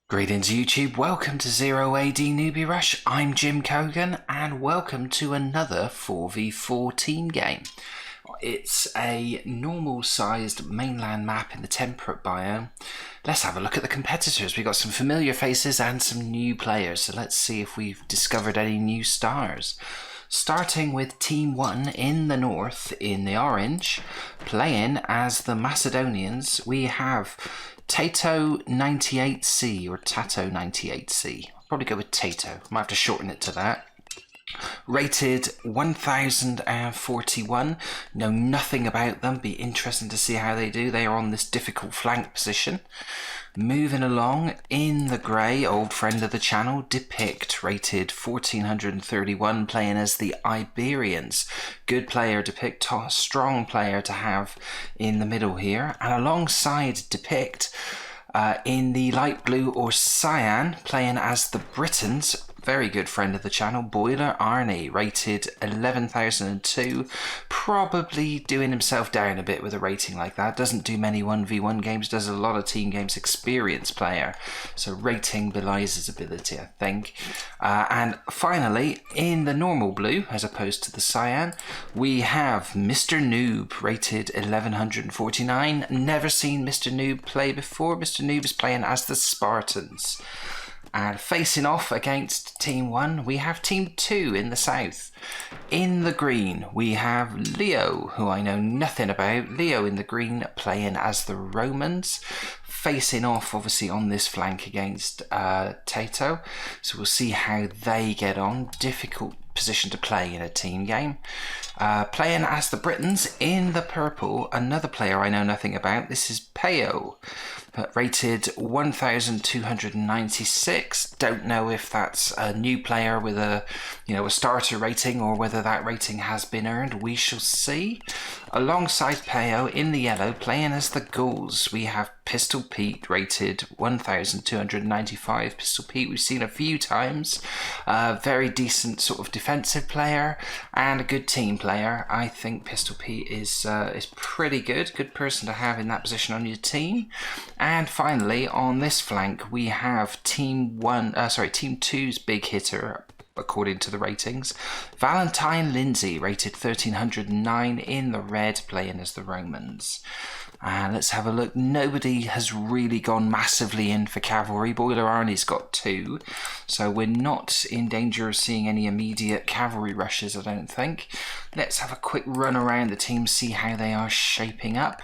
Greetings YouTube, welcome to 0AD Newbie Rush. I'm Jim Kogan and welcome to another 4v4 team game. It's a normal sized mainland map in the temperate biome. Let's have a look at the competitors. We've got some familiar faces and some new players, so let's see if we've discovered any new stars. Starting with Team 1 in the north, in the orange, playing as the Macedonians, we have Tato 98C or Tato 98C. I'll probably go with Tato. Might have to shorten it to that. Rated 1041. Know nothing about them. Be interesting to see how they do. They are on this difficult flank position. Moving along in the grey, old friend of the channel, Depict, rated 1431, playing as the Iberians. Good player, Depict, strong player to have in the middle here. And alongside Depict, in the light blue or cyan, playing as the Britons, very good friend of the channel, Boiler Arnie, rated 11,002, probably doing himself down a bit with a rating like that. Doesn't do many 1v1 games, does a lot of team games, experienced player, so rating belies his ability, I think. And finally, in the normal blue, as opposed to the cyan, we have Mr. Noob, rated 1149. Never seen Mr. Noob play before. Mr. Noob is playing as the Spartans. And facing off against Team 1, we have Team 2 in the south. In the green, we have Leo, who I know nothing about. Leo in the green, playing as the Romans. Facing off, obviously, on this flank against Tato. So we'll see how they get on. Difficult position to play in a team game. Playing as the Britons in the purple, another player I know nothing about. This is Peo, rated 1296. Don't know if that's a new player with a starter rating or whether that rating has been earned. We shall see. Alongside Peo in the yellow, playing as the Ghouls, we have Pistol Pete, rated 1295. Pistol Pete we've seen a few times. Very decent sort of defensive player and a good team player. I think Pistol Pete is pretty good. Good person to have in that position on your team. And finally, on this flank, we have Team 2's big hitter, according to the ratings, Valentine Lindsay, rated 1309 in the red, playing as the Romans. And let's have a look. Nobody has really gone massively in for cavalry. Boiler Arnie's got 2, so we're not in danger of seeing any immediate cavalry rushes, I don't think. Let's have a quick run around the team, see how they are shaping up.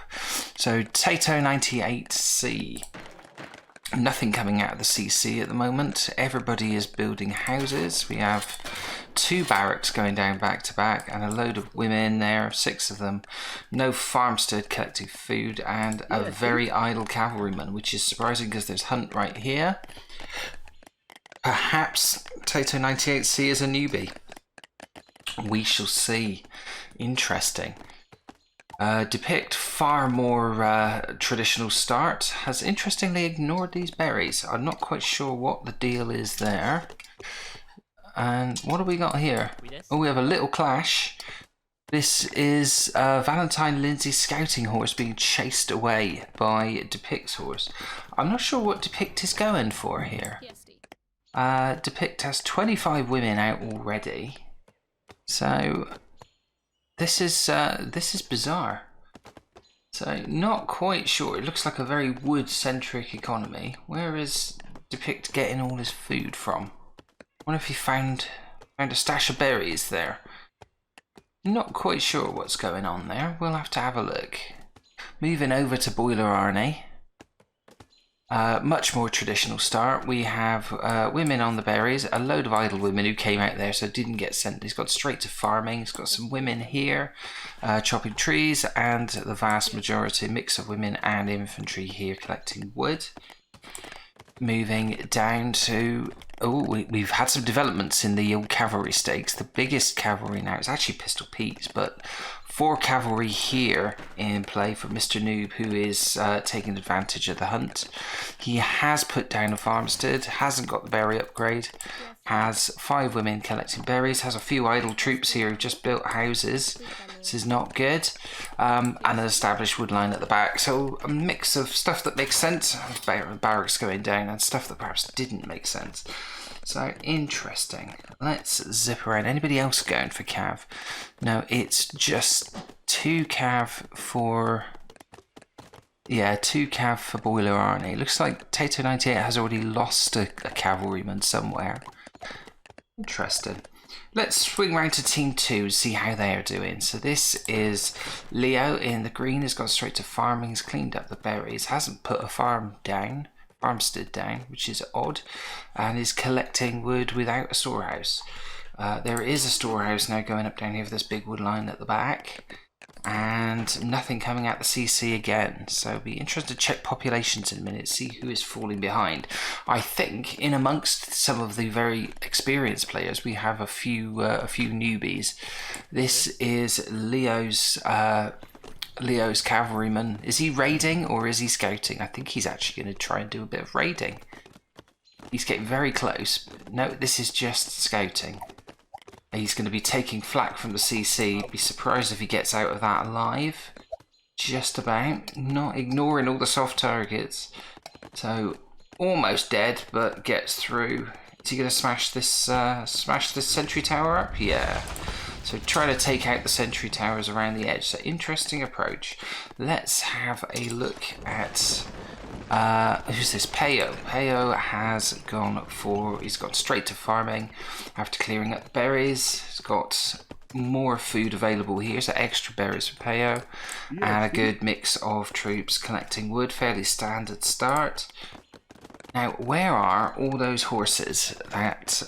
So Tato 98C. Nothing coming out of the CC at the moment. Everybody is building houses. We have 2 barracks going down back to back and a load of women there, 6 of them. No farmstead collecting food and a very idle cavalryman, which is surprising because there's Hunt right here. Perhaps Tato 98C is a newbie. We shall see. Interesting. Depict, far more traditional start, has interestingly ignored these berries. I'm not quite sure what the deal is there. And what have we got here? Oh, we have a little clash. This is Valentine Lindsay's scouting horse being chased away by Depict's horse. I'm not sure what Depict is going for here. Depict has 25 women out already. So this is bizarre. So not quite sure. It looks like a very wood-centric economy. Where is Depict getting all his food from? I wonder if he found a stash of berries there. Not quite sure what's going on there. We'll have to have a look. Moving over to Boiler Arnie. Much more traditional start. We have women on the berries, a load of idle women who came out there so didn't get sent. He's got straight to farming. He's got some women here chopping trees, and the vast majority mix of women and infantry here collecting wood. Moving down to, we've had some developments in the old cavalry stakes. The biggest cavalry now is actually Pistol Pete's, but 4 cavalry here in play for Mr. Noob, who is taking advantage of the hunt. He has put down a farmstead, hasn't got the berry upgrade, has 5 women collecting berries, has a few idle troops here who've just built houses. This is not good. And an established wood line at the back. So a mix of stuff that makes sense, barracks going down, and stuff that perhaps didn't make sense. So interesting. Let's zip around. Anybody else going for cav? No, it's just 2 cav for... Yeah, 2 cav for Boiler Arnie. Looks like Tato98 has already lost a cavalryman somewhere. Interesting. Let's swing round to Team 2 and see how they are doing. So this is Leo in the green. Has gone straight to farming. He's cleaned up the berries. Hasn't put a farmstead down, which is odd, and is collecting wood without a storehouse. There is a storehouse now going up down here with this big wood line at the back, and nothing coming out the CC again. So be interested to check populations in a minute, see who is falling behind. I think in amongst some of the very experienced players we have a few newbies. This is Leo's cavalryman. Is he raiding or is he scouting? I think he's actually going to try and do a bit of raiding. He's getting very close. No, this is just scouting. He's going to be taking flak from the CC. Be surprised if he gets out of that alive. Just about. Not ignoring all the soft targets. So almost dead, but gets through. Is he going to smash this sentry tower up? Yeah. So try to take out the sentry towers around the edge. So interesting approach. Let's have a look at who's this? Peo. Peo has gone for, he's gone straight to farming after clearing up berries. He's got more food available here, so extra berries for Peo, and a good mix of troops collecting wood. Fairly standard start. Now, where are all those horses that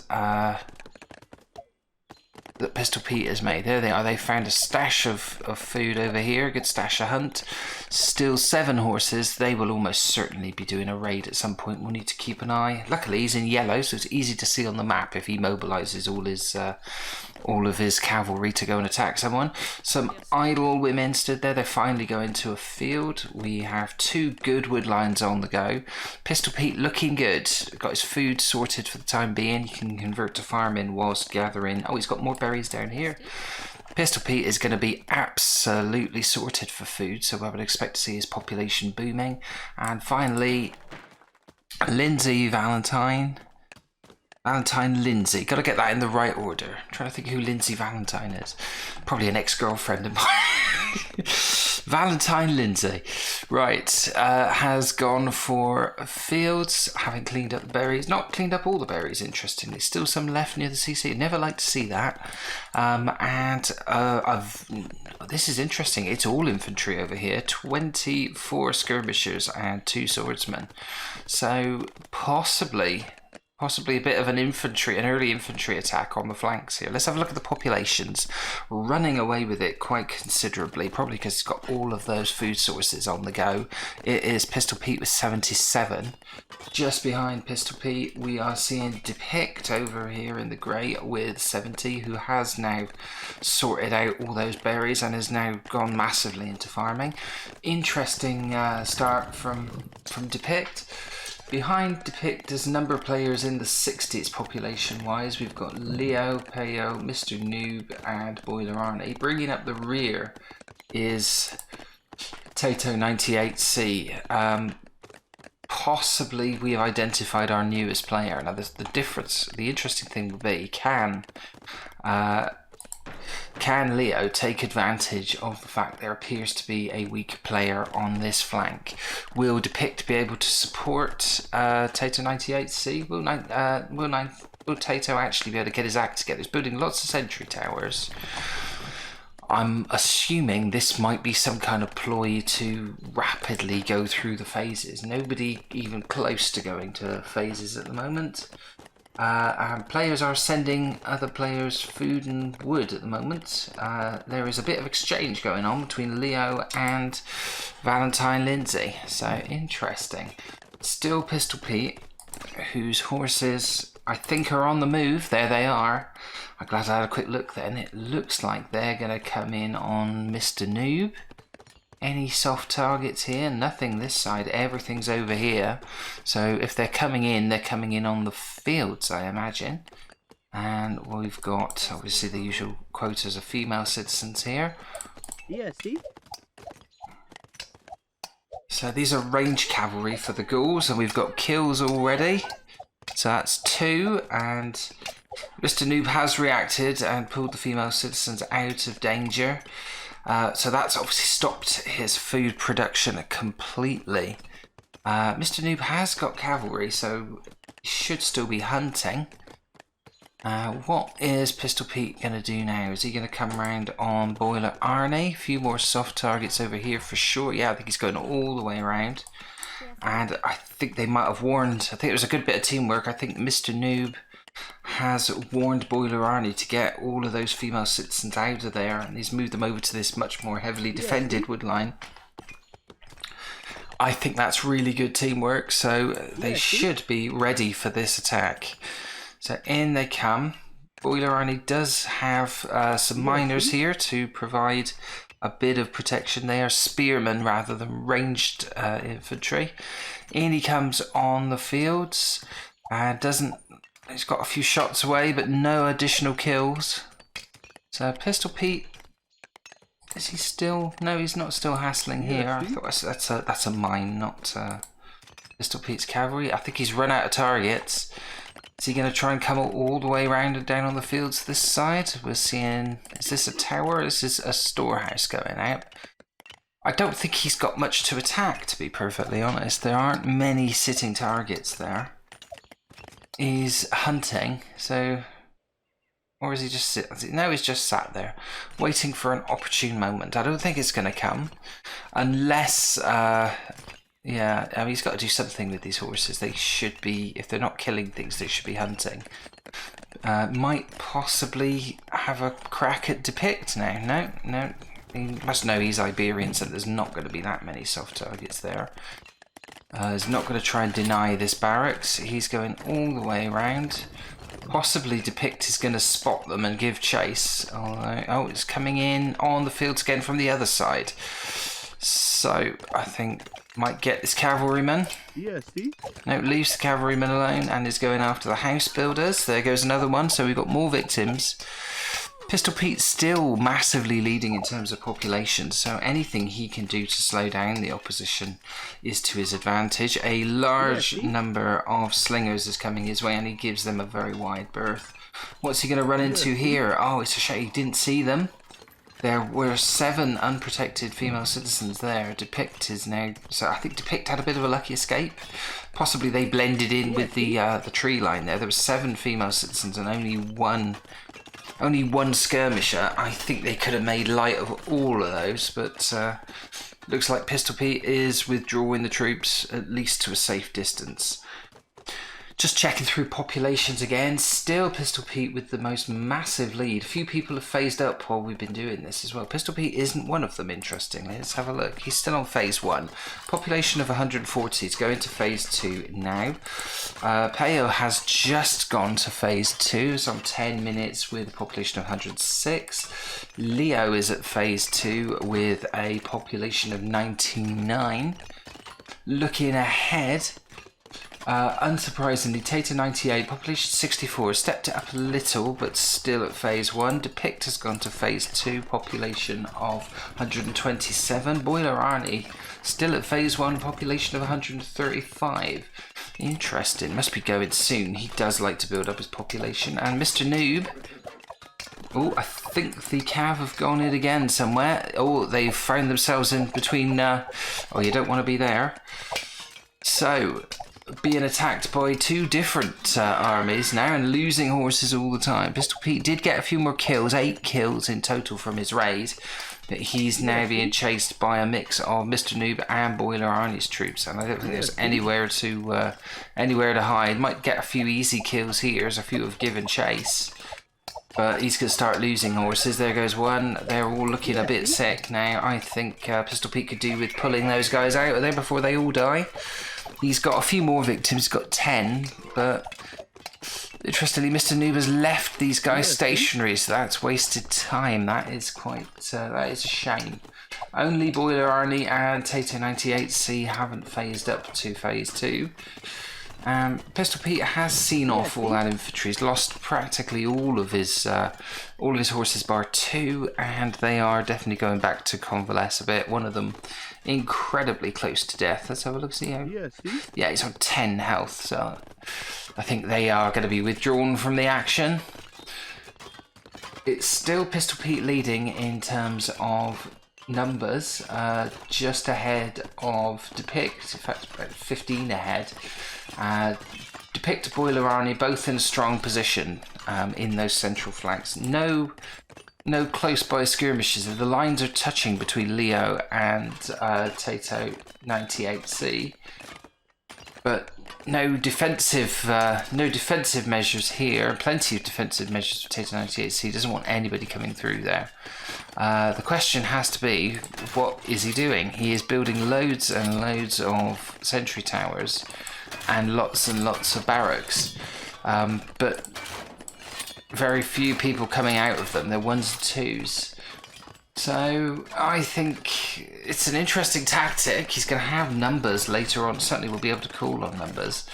Pistol Pete has made? There they are. They found a stash of food over here, a good stash of hunt. Still 7 horses. They will almost certainly be doing a raid at some point. We'll need to keep an eye. Luckily he's in yellow, so it's easy to see on the map if he mobilises all of his cavalry to go and attack someone. Some idle women stood there. They're finally going to a field. We have 2 good wood lines on the go. Pistol Pete looking good. Got his food sorted for the time being. He can convert to farming whilst gathering. Oh, he's got more berries down here. Pistol Pete is going to be absolutely sorted for food, so I would expect to see his population booming. And finally, Lindsay Valentine. Lindsay. Got to get that in the right order. I'm trying to think who Lindsay Valentine is. Probably an ex-girlfriend of mine. Valentine Lindsay. Right. Has gone for fields, having cleaned up the berries. Not cleaned up all the berries, interestingly. Still some left near the CC. Never like to see that. This is interesting. It's all infantry over here. 24 skirmishers and 2 swordsmen. So possibly a bit of an early infantry attack on the flanks here. Let's have a look at the populations. Running away with it quite considerably, probably because it's got all of those food sources on the go. It is Pistol Pete with 77. Just behind Pistol Pete, we are seeing Depict over here in the grey with 70, who has now sorted out all those berries and has now gone massively into farming. Interesting start from Depict. Behind Depict, there's a number of players in the 60s population-wise. We've got Leo, Peo, Mr. Noob, and Boiler Arnie. Bringing up the rear is Tato98C. Possibly we have identified our newest player. Now, the interesting thing will be, can Leo take advantage of the fact there appears to be a weak player on this flank? Will Depict be able to support Tato98C? Will Tato actually be able to get his act together? He's building lots of sentry towers. I'm assuming this might be some kind of ploy to rapidly go through the phases. Nobody even close to going to phases at the moment. And players are sending other players food and wood at the moment. There is a bit of exchange going on between Leo and Valentine Lindsay. So interesting. Still Pistol Pete, whose horses I think are on the move. There they are. I'm glad I had a quick look then. It looks like they're going to come in on Mr. Noob. Any soft targets here? Nothing this side. Everything's over here. So if they're coming in on the fields, I imagine. And we've got, obviously, the usual quotas of female citizens here. Yeah, see? So these are range cavalry for the ghouls, and we've got kills already. So that's 2, and Mr. Noob has reacted and pulled the female citizens out of danger. So that's obviously stopped his food production completely. Mr. Noob has got cavalry, so he should still be hunting. What is Pistol Pete going to do now? Is he going to come around on Boiler Arnie? A few more soft targets over here for sure. Yeah, I think he's going all the way around. And I think they might have warned, I think it was a good bit of teamwork. I think Mr. Noob has warned Boiler Arnie to get all of those female citizens out of there, and he's moved them over to this much more heavily defended wood line. I think that's really good teamwork, so they should be ready for this attack. So in they come. Boiler Arnie does have some miners here to provide a bit of protection. They are spearmen rather than ranged infantry. In he comes on the fields. He's got a few shots away, but no additional kills. So Pistol Pete, is he still? No, he's not still hassling here. I thought that's a mine, not Pistol Pete's cavalry. I think he's run out of targets. Is he going to try and come all the way around and down on the fields this side? We're seeing, is this a tower? This is a storehouse going out. I don't think he's got much to attack, to be perfectly honest. There aren't many sitting targets there. He's hunting, so... Or is he just sitting? No, he's just sat there, waiting for an opportune moment. I don't think it's going to come. Unless... yeah, I mean, he's got to do something with these horses. They should be, if they're not killing things, they should be hunting. Might possibly have a crack at Depict now. No. He must know he's Iberian, so there's not going to be that many soft targets there. He's not going to try and deny this barracks. He's going all the way around. Possibly Depict is going to spot them and give chase. Oh, it's coming in on the fields again from the other side. So, I think might get this cavalryman. Yeah, see? No, leaves the cavalryman alone and is going after the house builders. There goes another one, so we've got more victims. Pistol Pete's still massively leading in terms of population, so anything he can do to slow down the opposition is to his advantage. A large number of slingers is coming his way, and he gives them a very wide berth. What's he going to run into here? Oh, it's a shame he didn't see them. There were 7 unprotected female citizens there. Depict is now... So I think Depict had a bit of a lucky escape. Possibly they blended in with the tree line there. There were 7 female citizens and only one skirmisher. I think they could have made light of all of those, but looks like Pistol Pete is withdrawing the troops at least to a safe distance. Just checking through populations again. Still Pistol Pete with the most massive lead. A few people have phased up while we've been doing this as well. Pistol Pete isn't one of them, interestingly. Let's have a look. He's still on phase 1. Population of 140. He's going to phase 2 now. Peo has just gone to phase 2. So on 10 minutes with a population of 106. Leo is at phase 2 with a population of 99. Looking ahead... unsurprisingly, Tater 98, population 64, stepped it up a little, but still at phase 1. Depict has gone to phase 2, population of 127. Boiler Arnie still at phase 1, population of 135. Interesting, must be going soon. He does like to build up his population. And Mr. Noob, oh, I think the Cav have gone in again somewhere. Oh, they've found themselves in between, oh, you don't want to be there. So... being attacked by 2 different armies now and losing horses all the time. Pistol Pete did get a few more kills, 8 kills in total from his raid, but he's now being chased by a mix of Mr. Noob and Boiler Arnie's troops, and I don't think there's anywhere to hide. Might get a few easy kills here as a few have given chase, but he's going to start losing horses. There goes one. They're all looking a bit sick now. I think Pistol Pete could do with pulling those guys out of there before they all die. He's got a few more victims, he's got 10, but Interestingly, Mr. Noob has left these guys Yeah, stationary, so that's wasted time. That is quite, that is a shame. Only Boiler Arnie and Tato98C haven't phased up to phase 2. Pistol Pete has seen off all that infantry. He's lost practically all of his horses bar 2, and they are definitely going back to convalesce a bit. One of them incredibly close to death. Let's have a look, see how... Yeah, see? Yeah, he's on 10 health, so I think they are going to be withdrawn from the action. It's still Pistol Pete leading in terms of numbers, just ahead of Depict, in fact about 15 ahead. Depict, Boiler Arnie both in a strong position in those central flanks. No close by skirmishes. The lines are touching between Leo and Tato98C, but no defensive measures here. Plenty of defensive measures for Tato98C. Doesn't want anybody coming through there. The question has to be, what is he doing? He is building loads and loads of sentry towers and lots of barracks, but very few people coming out of them. They're ones and twos. So I think it's an interesting tactic. He's going to have numbers later on. Certainly we'll be able to call on numbers,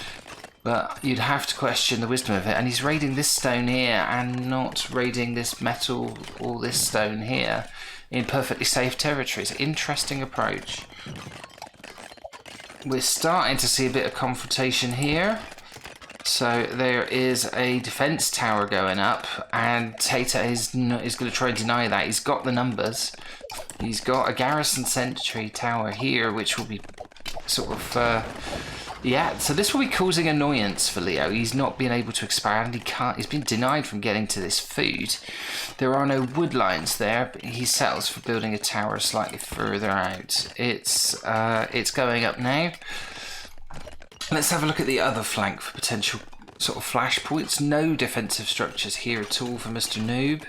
but you'd have to question the wisdom of it. And he's raiding this stone here and not raiding this metal or this stone here in perfectly safe territory. It's an interesting approach. We're starting to see a bit of confrontation here. So there is a defense tower going up, and Tato is going to try and deny that. He's got the numbers. He's got a garrison sentry tower here, which will be sort of yeah. So this will be causing annoyance for Leo. He's not been able to expand. He can't. He's been denied from getting to this food. There are no wood lines there, but he settles for building a tower slightly further out. It's going up now. Let's have a look at the other flank for potential sort of flashpoints. No defensive structures here at all for Mr. Noob,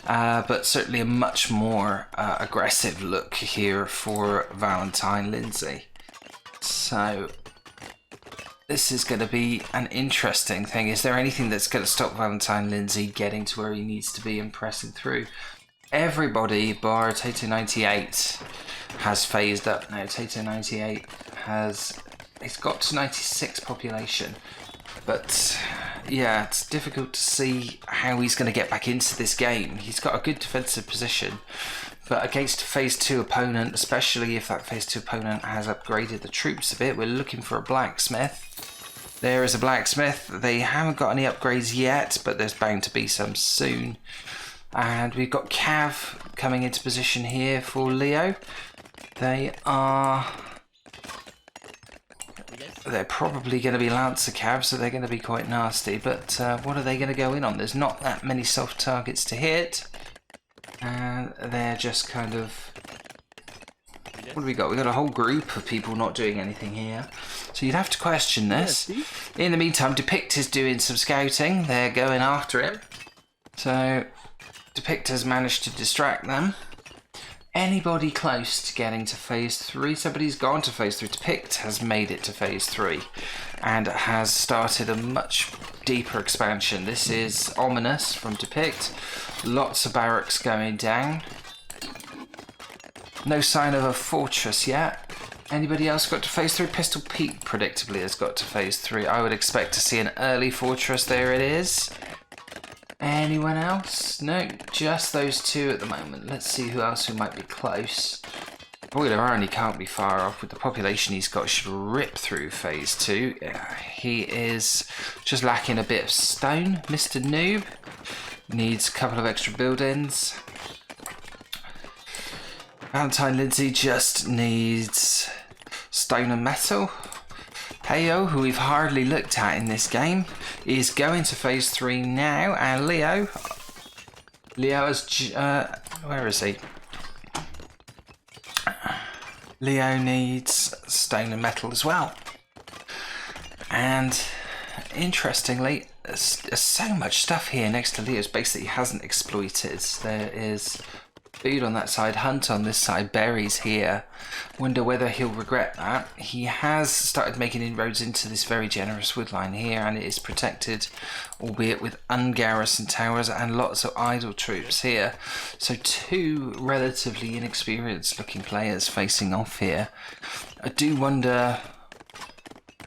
but certainly a much more aggressive look here for Valentine Lindsay. So this is going to be an interesting thing. Is there anything that's going to stop Valentine Lindsay getting to where he needs to be and pressing through? Everybody bar Tato98 has phased up now. Tato98 has... It's got to 96 population, but yeah, it's difficult to see how he's going to get back into this game. He's got a good defensive position, but against a phase 2 opponent, especially if that phase 2 opponent has upgraded the troops a bit, we're looking for a blacksmith. There is a blacksmith. They haven't got any upgrades yet, but there's bound to be some soon. And we've got Cav coming into position here for Leo. They're probably going to be Lancer Cavs, so they're going to be quite nasty, but what are they going to go in on? There's not that many soft targets to hit, and they're just kind of... What do we got? We've got a whole group of people not doing anything here, so you'd have to question this. In the meantime, Depict is doing some scouting. They're going after him, so Depict has managed to distract them. Anybody close to getting to phase 3? Somebody's gone to phase 3. Depict has made it to phase 3 and has started a much deeper expansion. This is ominous from Depict. Lots of barracks going down. No sign of a fortress yet. Anybody else got to phase 3? Pistol Pete predictably has got to phase 3. I would expect to see an early fortress. There it is. Anyone else? No, just those two at the moment. Let's see who else who might be close. Boiler Arnie can't be far off. With the population he's got, should rip through phase 2. He is just lacking a bit of stone. Mr. Noob needs a couple of extra buildings. Valentine Lindsay just needs stone and metal. Heyo, who we've hardly looked at in this game, is going to phase 3 now, and Leo is... where is he? Leo needs stone and metal as well. And interestingly, there's so much stuff here next to Leo's base that he hasn't exploited. There is Food on that side, hunt on this side, berries here. Wonder whether he'll regret that. He has started making inroads into this very generous woodline here, and it is protected, albeit with ungarrisoned towers and lots of idle troops here. So two relatively inexperienced looking players facing off here. I do wonder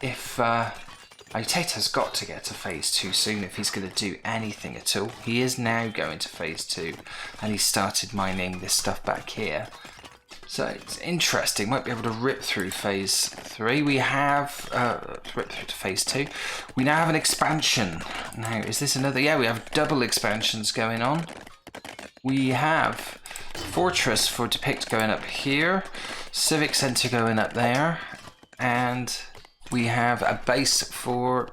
if Tato's got to get to phase 2 soon if he's going to do anything at all. He is now going to phase 2, and he started mining this stuff back here. So it's interesting. Might be able to rip through phase 3. We have rip through to phase 2. We now have an expansion. Now, is this another? Yeah, we have double expansions going on. We have Fortress for Depict going up here, Civic Center going up there, and we have a base for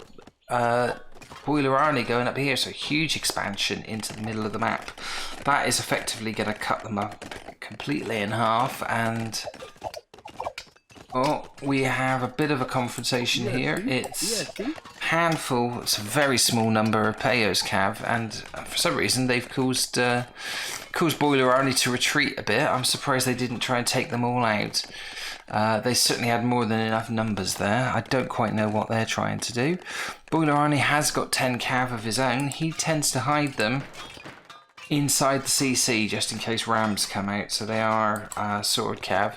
Boiler Army going up here, so huge expansion into the middle of the map. That is effectively going to cut them up completely in half, and we have a bit of a confrontation here. It's handful, it's a very small number of Payos Cav, and for some reason they've caused Boiler Army to retreat a bit. I'm surprised they didn't try and take them all out. They certainly had more than enough numbers there. I don't quite know what they're trying to do. Boiler Arnie has got 10 cav of his own. He tends to hide them inside the CC just in case rams come out, so they are sword cav.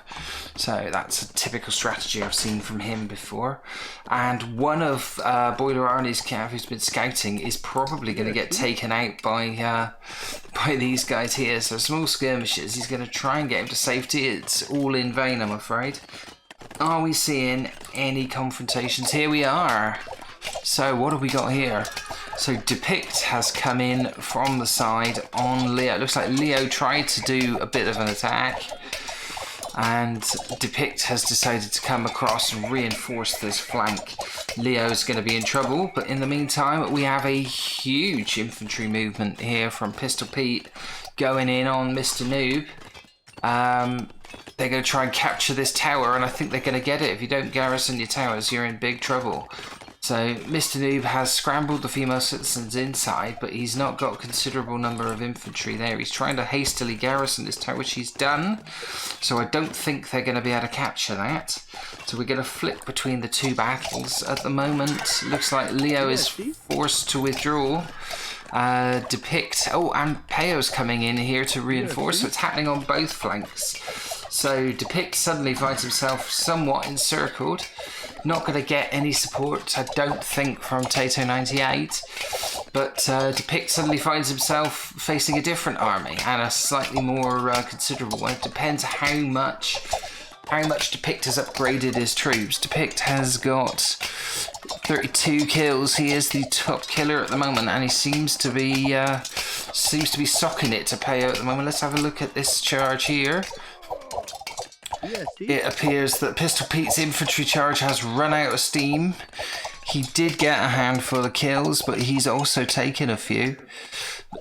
So that's a typical strategy I've seen from him before. And one of Boiler Arnie's cav who's been scouting is probably going to get taken out by these guys here. So small skirmishes, he's going to try and get him to safety. It's all in vain, I'm afraid. Are we seeing any confrontations? Here we are. So what have we got here? So Depict has come in from the side on Leo. It looks like Leo tried to do a bit of an attack, and Depict has decided to come across and reinforce this flank. Leo's going to be in trouble, but in the meantime we have a huge infantry movement here from Pistol Pete going in on Mr. Noob. They're going to try and capture this tower, and I think they're going to get it. If you don't garrison your towers, you're in big trouble. So Mr. Noob has scrambled the female citizens inside, but he's not got a considerable number of infantry there. He's trying to hastily garrison this tower, which he's done. So I don't think they're going to be able to capture that. So we're going to flip between the two battles. At the moment, looks like Leo is forced to withdraw. Depict, and Peo's coming in here to reinforce, so it's happening on both flanks. So Depict suddenly finds himself somewhat encircled. Not going to get any support, I don't think, from Tato 98. But Depict suddenly finds himself facing a different army, and a slightly more considerable one. It depends how much Depict has upgraded his troops. Depict has got 32 kills. He is the top killer at the moment, and he seems to be socking it to Peo at the moment. Let's have a look at this charge here. It appears that Pistol Pete's infantry charge has run out of steam. He did get a handful of kills, but he's also taken a few.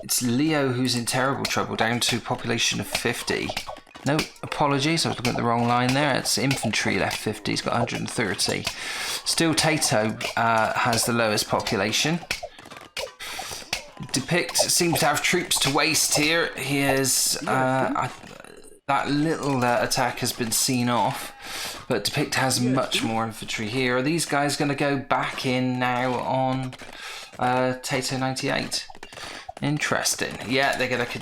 It's Leo who's in terrible trouble, down to a population of 50. No, apologies, I was looking at the wrong line there. It's infantry left 50, he's got 130. Still Tato has the lowest population. Depict seems to have troops to waste here. He is... that little attack has been seen off, but Depict has much more infantry here. Are these guys going to go back in now on Tato 98? Interesting. Yeah, they're going to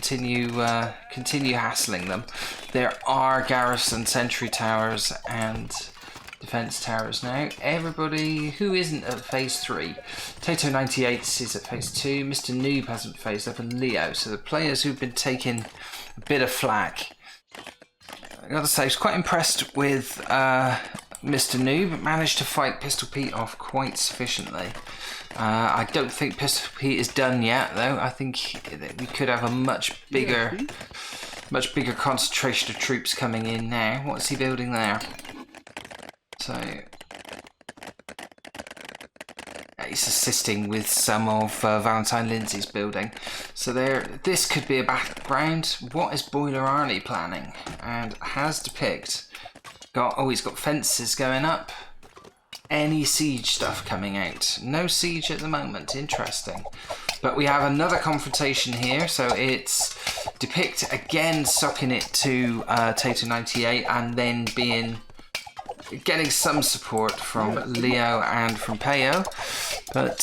continue hassling them. There are garrison sentry towers and defense towers now. Everybody who isn't at phase 3. Tato 98 is at phase 2. Mr. Noob hasn't phased up, and Leo. So the players who've been taking a bit of flack. I gotta say, I was quite impressed with Mr. Noob. Managed to fight Pistol Pete off quite sufficiently. I don't think Pistol Pete is done yet, though. I think we could have a much bigger concentration of troops coming in now. What's he building there? So he's assisting with some of Valentine Lindsay's building. So this could be a battleground. What is Boiler Arnie planning? And has Depict got... he's got fences going up. Any siege stuff coming out? No siege at the moment. Interesting. But we have another confrontation here, so it's Depict again sucking it to Tato 98 and then getting some support from Leo and from Peo. But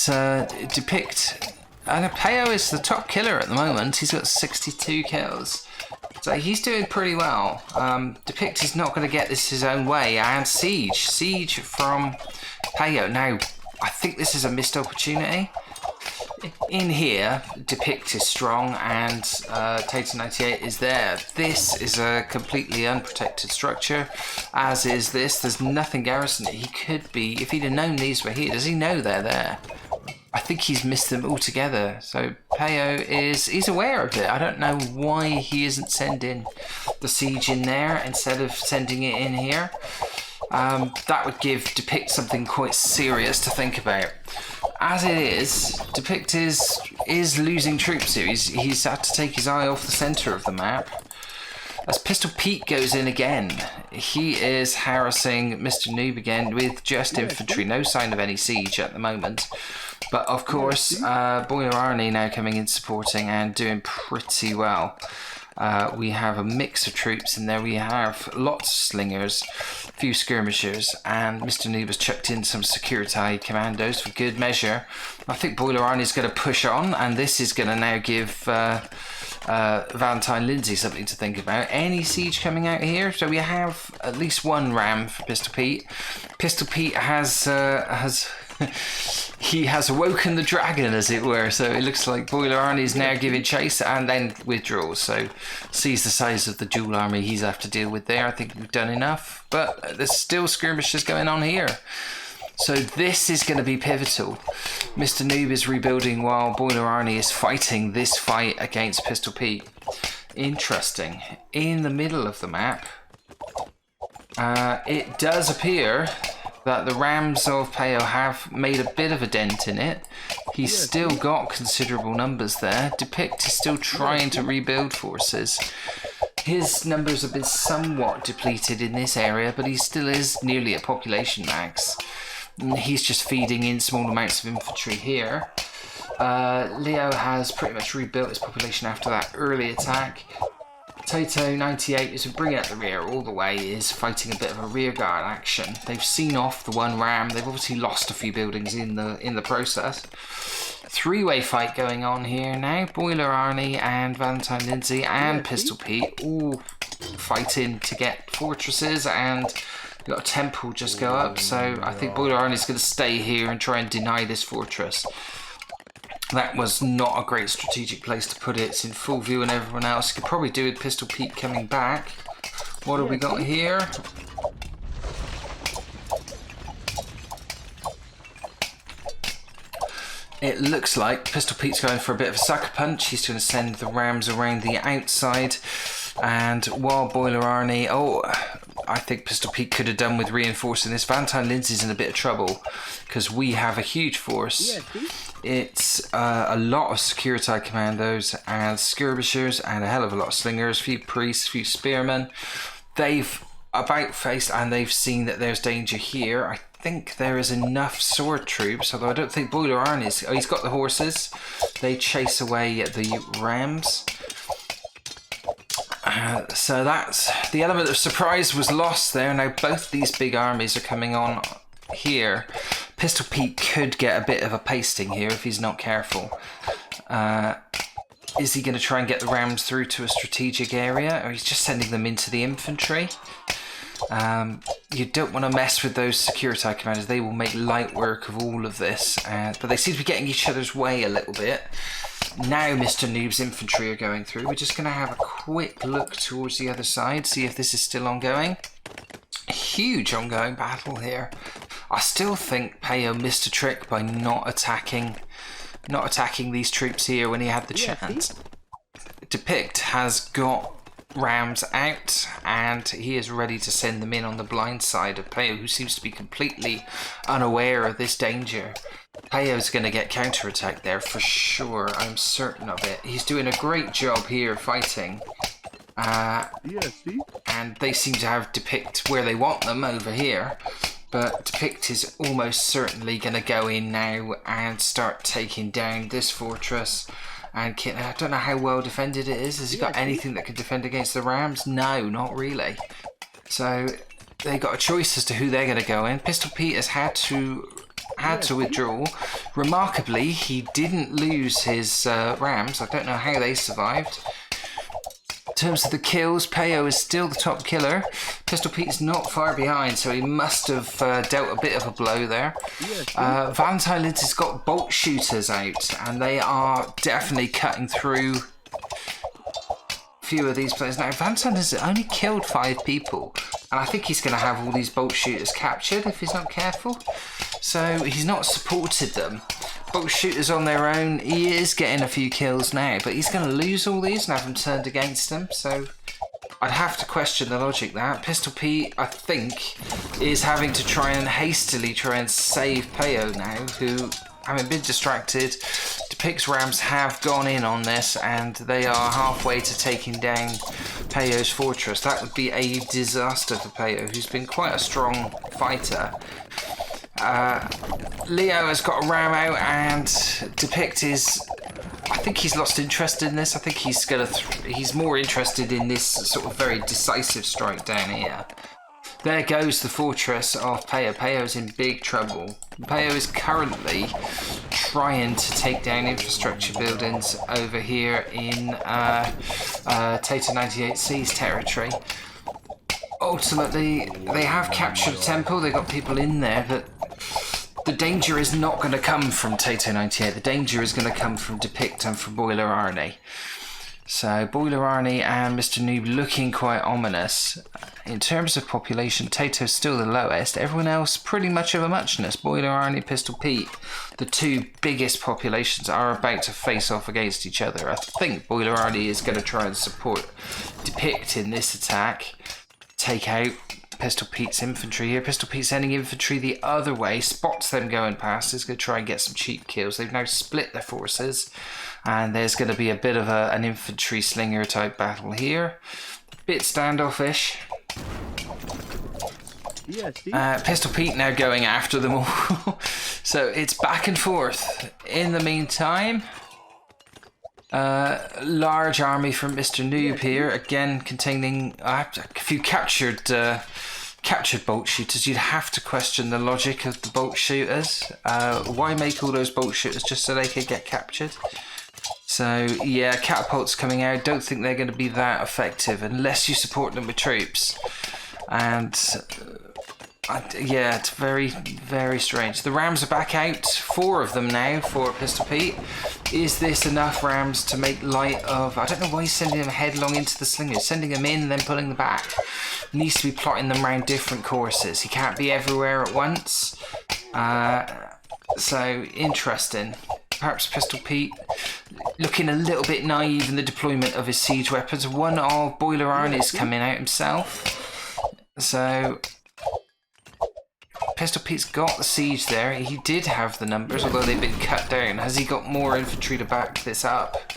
Depict, and Peo is the top killer at the moment. He's got 62 kills. So he's doing pretty well. Depict is not going to get this his own way. And Siege from Peo. Now, I think this is a missed opportunity. In here, Depict is strong and Tato 98 is there. This is a completely unprotected structure, as is this. There's nothing garrisoned. He could be, if he'd have known these were here, does he know they're there? I think he's missed them altogether. So Peo he's aware of it. I don't know why he isn't sending the siege in there instead of sending it in here. That would give Depict something quite serious to think about. As it is, Depict is losing troops here. He's had to take his eye off the centre of the map. As Pistol Pete goes in again, he is harassing Mr. Noob again with just infantry. No sign of any siege at the moment. But of course, Boiler Arnie now coming in supporting and doing pretty well. We have a mix of troops in there. We have lots of slingers, a few skirmishers, and Mr. Noob has chucked in some security commandos for good measure. I think Boiler Arnie's going to push on, and this is going to now give Valentine Lindsay something to think about. Any siege coming out here? So we have at least one ram for Pistol Pete. Pistol Pete has he has awoken the dragon, as it were. So it looks like Boiler Arnie is now giving chase and then withdraws. So sees the size of the dual army he's have to deal with there. I think we've done enough, but there's still skirmishes going on here. So this is going to be pivotal. Mr. Noob is rebuilding while Boiler Arnie is fighting this fight against Pistol Pete. Interesting. In the middle of the map, it does appear that the Rams of Peo have made a bit of a dent in it. He's still got considerable numbers there. Depict is still trying to rebuild forces. His numbers have been somewhat depleted in this area, but he still is nearly at population max. He's just feeding in small amounts of infantry here. Leo has pretty much rebuilt his population after that early attack. Tato 98 is bringing up the rear all the way, is fighting a bit of a rearguard action. They've seen off the one ram. They've obviously lost a few buildings in the process. Three-way fight going on here now. Boiler Arnie and Valentine Lindsay and Pistol Pete all fighting to get fortresses, and we've got a temple just go up. So I think Boiler Arnie's going to stay here and try and deny this fortress. That was not a great strategic place to put it. It's in full view and everyone else. You could probably do with Pistol Pete coming back. What have we got here? It looks like Pistol Pete's going for a bit of a sucker punch. He's going to send the Rams around the outside. And while Boiler Arnie... I think Pistol Pete could have done with reinforcing this. Valentine Lindsay's in a bit of trouble because we have a huge force. It's a lot of security commandos and skirmishers and a hell of a lot of slingers, a few priests, a few spearmen. They've about faced and they've seen that there's danger here. I think there is enough sword troops, although I don't think Boiler Arnie's... Oh, he's got the horses. They chase away at the Rams. So that's the element of surprise was lost there. Now both these big armies are coming on here. Pistol Pete could get a bit of a pasting here if he's not careful. Is he going to try and get the Rams through to a strategic area, or he's just sending them into the infantry? You don't want to mess with those security commanders. They will make light work of all of this, but they seem to be getting each other's way a little bit. Now Mr. Noob's infantry are going through. We're just going to have a quick look towards the other side, see if this is still ongoing. Huge ongoing battle here. I still think Peo missed a trick by not attacking these troops here when he had the chance. Depict has got Rams out and he is ready to send them in on the blind side of Peo, who seems to be completely unaware of this danger. Peo's going to get counterattacked there for sure, I'm certain of it. He's doing a great job here fighting. And they seem to have Depict where they want them over here. But Depict is almost certainly going to go in now and start taking down this fortress. And I don't know how well defended it is. Has he got anything that can defend against the Rams? No, not really. So they got a choice as to who they're going to go in. Pistol Pete has had to withdraw. Remarkably, he didn't lose his Rams. I don't know how they survived. In terms of the kills, Peo is still the top killer. Pistol Pete's not far behind, so he must have dealt a bit of a blow there. Valentine Lids has got bolt shooters out, and they are definitely cutting through a few of these players. Now, Valentine has only killed 5 people, and I think he's going to have all these bolt shooters captured if he's not careful. So he's not supported them. Bolt shooters on their own, he is getting a few kills now, but he's going to lose all these and have them turned against him, so I'd have to question the logic there. Pistol Pete, I think, is having to hastily try and save Peo now, who, having been distracted, Depict's Rams have gone in on this, and they are halfway to taking down Peo's fortress. That would be a disaster for Peo, who's been quite a strong fighter. Leo has got a ram out, and Depict is... I think he's lost interest in this. I think he's more interested in this sort of very decisive strike down here. There goes the fortress of Peo. Peo's in big trouble. Peo is currently trying to take down infrastructure buildings over here in Tato 98C's territory. Ultimately, they have captured a temple. They got people in there, but the danger is not going to come from Tato 98. The danger is going to come from Depict and from Boiler Arnie. So Boiler Arnie and Mr. Noob looking quite ominous. In terms of population, Tato's still the lowest. Everyone else pretty much of a muchness. Boiler Arnie, Pistol Pete, the 2 biggest populations, are about to face off against each other. I think Boiler Arnie is going to try and support Depict in this attack. Take out Pistol Pete's infantry here. Pistol Pete sending infantry the other way, spots them going past, is going to try and get some cheap kills. They've now split their forces, and there's going to be a bit of an infantry slinger type battle here. Bit standoffish. Pistol Pete now going after them all. So it's back and forth. In the meantime, large army from Mr. Noob here, again containing a few captured bolt shooters. You'd have to question the logic of the bolt shooters. Why make all those bolt shooters just so they could get captured? So yeah, catapults coming out. Don't think they're going to be that effective unless you support them with troops. And yeah, it's very, very strange. The Rams are back out. 4 of them now for Pistol Pete. Is this enough Rams to make light of... I don't know why he's sending them headlong into the slingers. Sending them in, then pulling them back. Needs to be plotting them around different courses. He can't be everywhere at once. So, interesting. Perhaps Pistol Pete looking a little bit naive in the deployment of his siege weapons. One of Boiler Arnie's coming out himself. So... Pistol Pete's got the siege there. He did have the numbers, although they've been cut down. Has he got more infantry to back this up?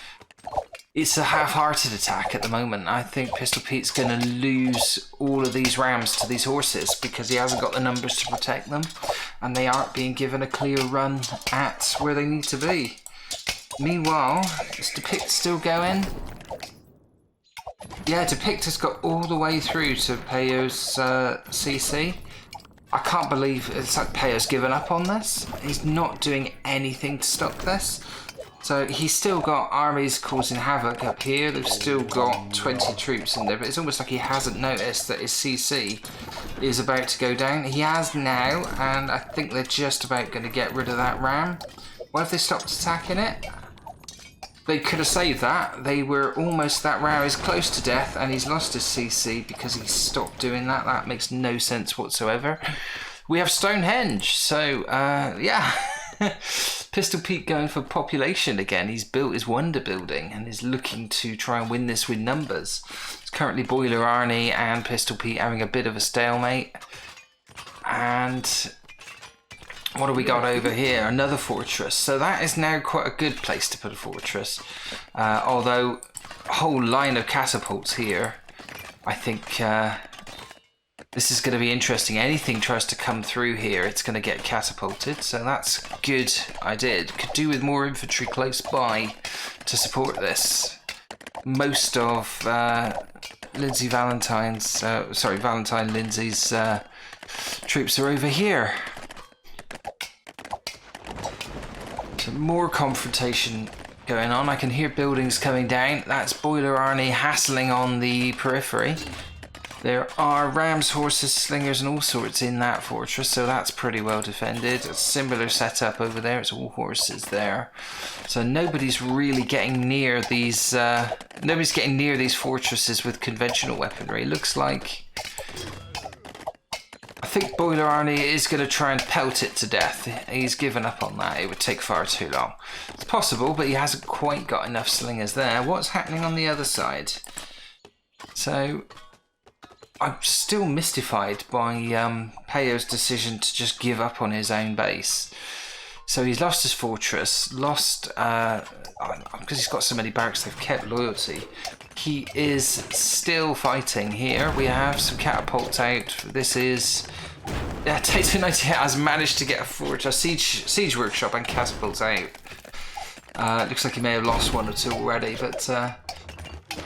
It's a half-hearted attack at the moment. I think Pistol Pete's going to lose all of these Rams to these horses because he hasn't got the numbers to protect them, and they aren't being given a clear run at where they need to be. Meanwhile, is Depict still going? Yeah, Depict has got all the way through to Peo's CC. I can't believe it's like Peo's given up on this. He's not doing anything to stop this. So he's still got armies causing havoc up here. They've still got 20 troops in there, but it's almost like he hasn't noticed that his CC is about to go down. He has now, and I think they're just about going to get rid of that ram. What if they stopped attacking it? They could have saved that. They were almost... That ram is close to death, and he's lost his CC because he stopped doing that. That makes no sense whatsoever. We have Stonehenge, so yeah. Pistol Pete going for population again. He's built his wonder building and is looking to try and win this with numbers. It's currently Boiler Arnie and Pistol Pete having a bit of a stalemate. And what do we got over here? Another fortress. So that is now quite a good place to put a fortress. Although a whole line of catapults here, I think This is going to be interesting. Anything tries to come through here, it's going to get catapulted. So that's good. I could do with more infantry close by to support this. Most of Valentine Lindsay's troops are over here. So more confrontation going on. I can hear buildings coming down. That's Boiler Arnie hassling on the periphery. There are rams, horses, slingers and all sorts in that fortress, so that's pretty well defended. A similar setup over there, it's all horses there. So nobody's really getting near these fortresses with conventional weaponry. Looks like I think Boiler Arnie is going to try and pelt it to death. He's given up on that. It would take far too long. It's possible, but he hasn't quite got enough slingers there. What's happening on the other side? So I'm still mystified by Peyo's decision to just give up on his own base. So he's lost his fortress, because he's got so many barracks, they've kept loyalty. He is still fighting here. We have some catapults out. This is... Yeah, Tato 98 has managed to get a fortress, siege workshop and catapults out. Looks like he may have lost one or two already, but...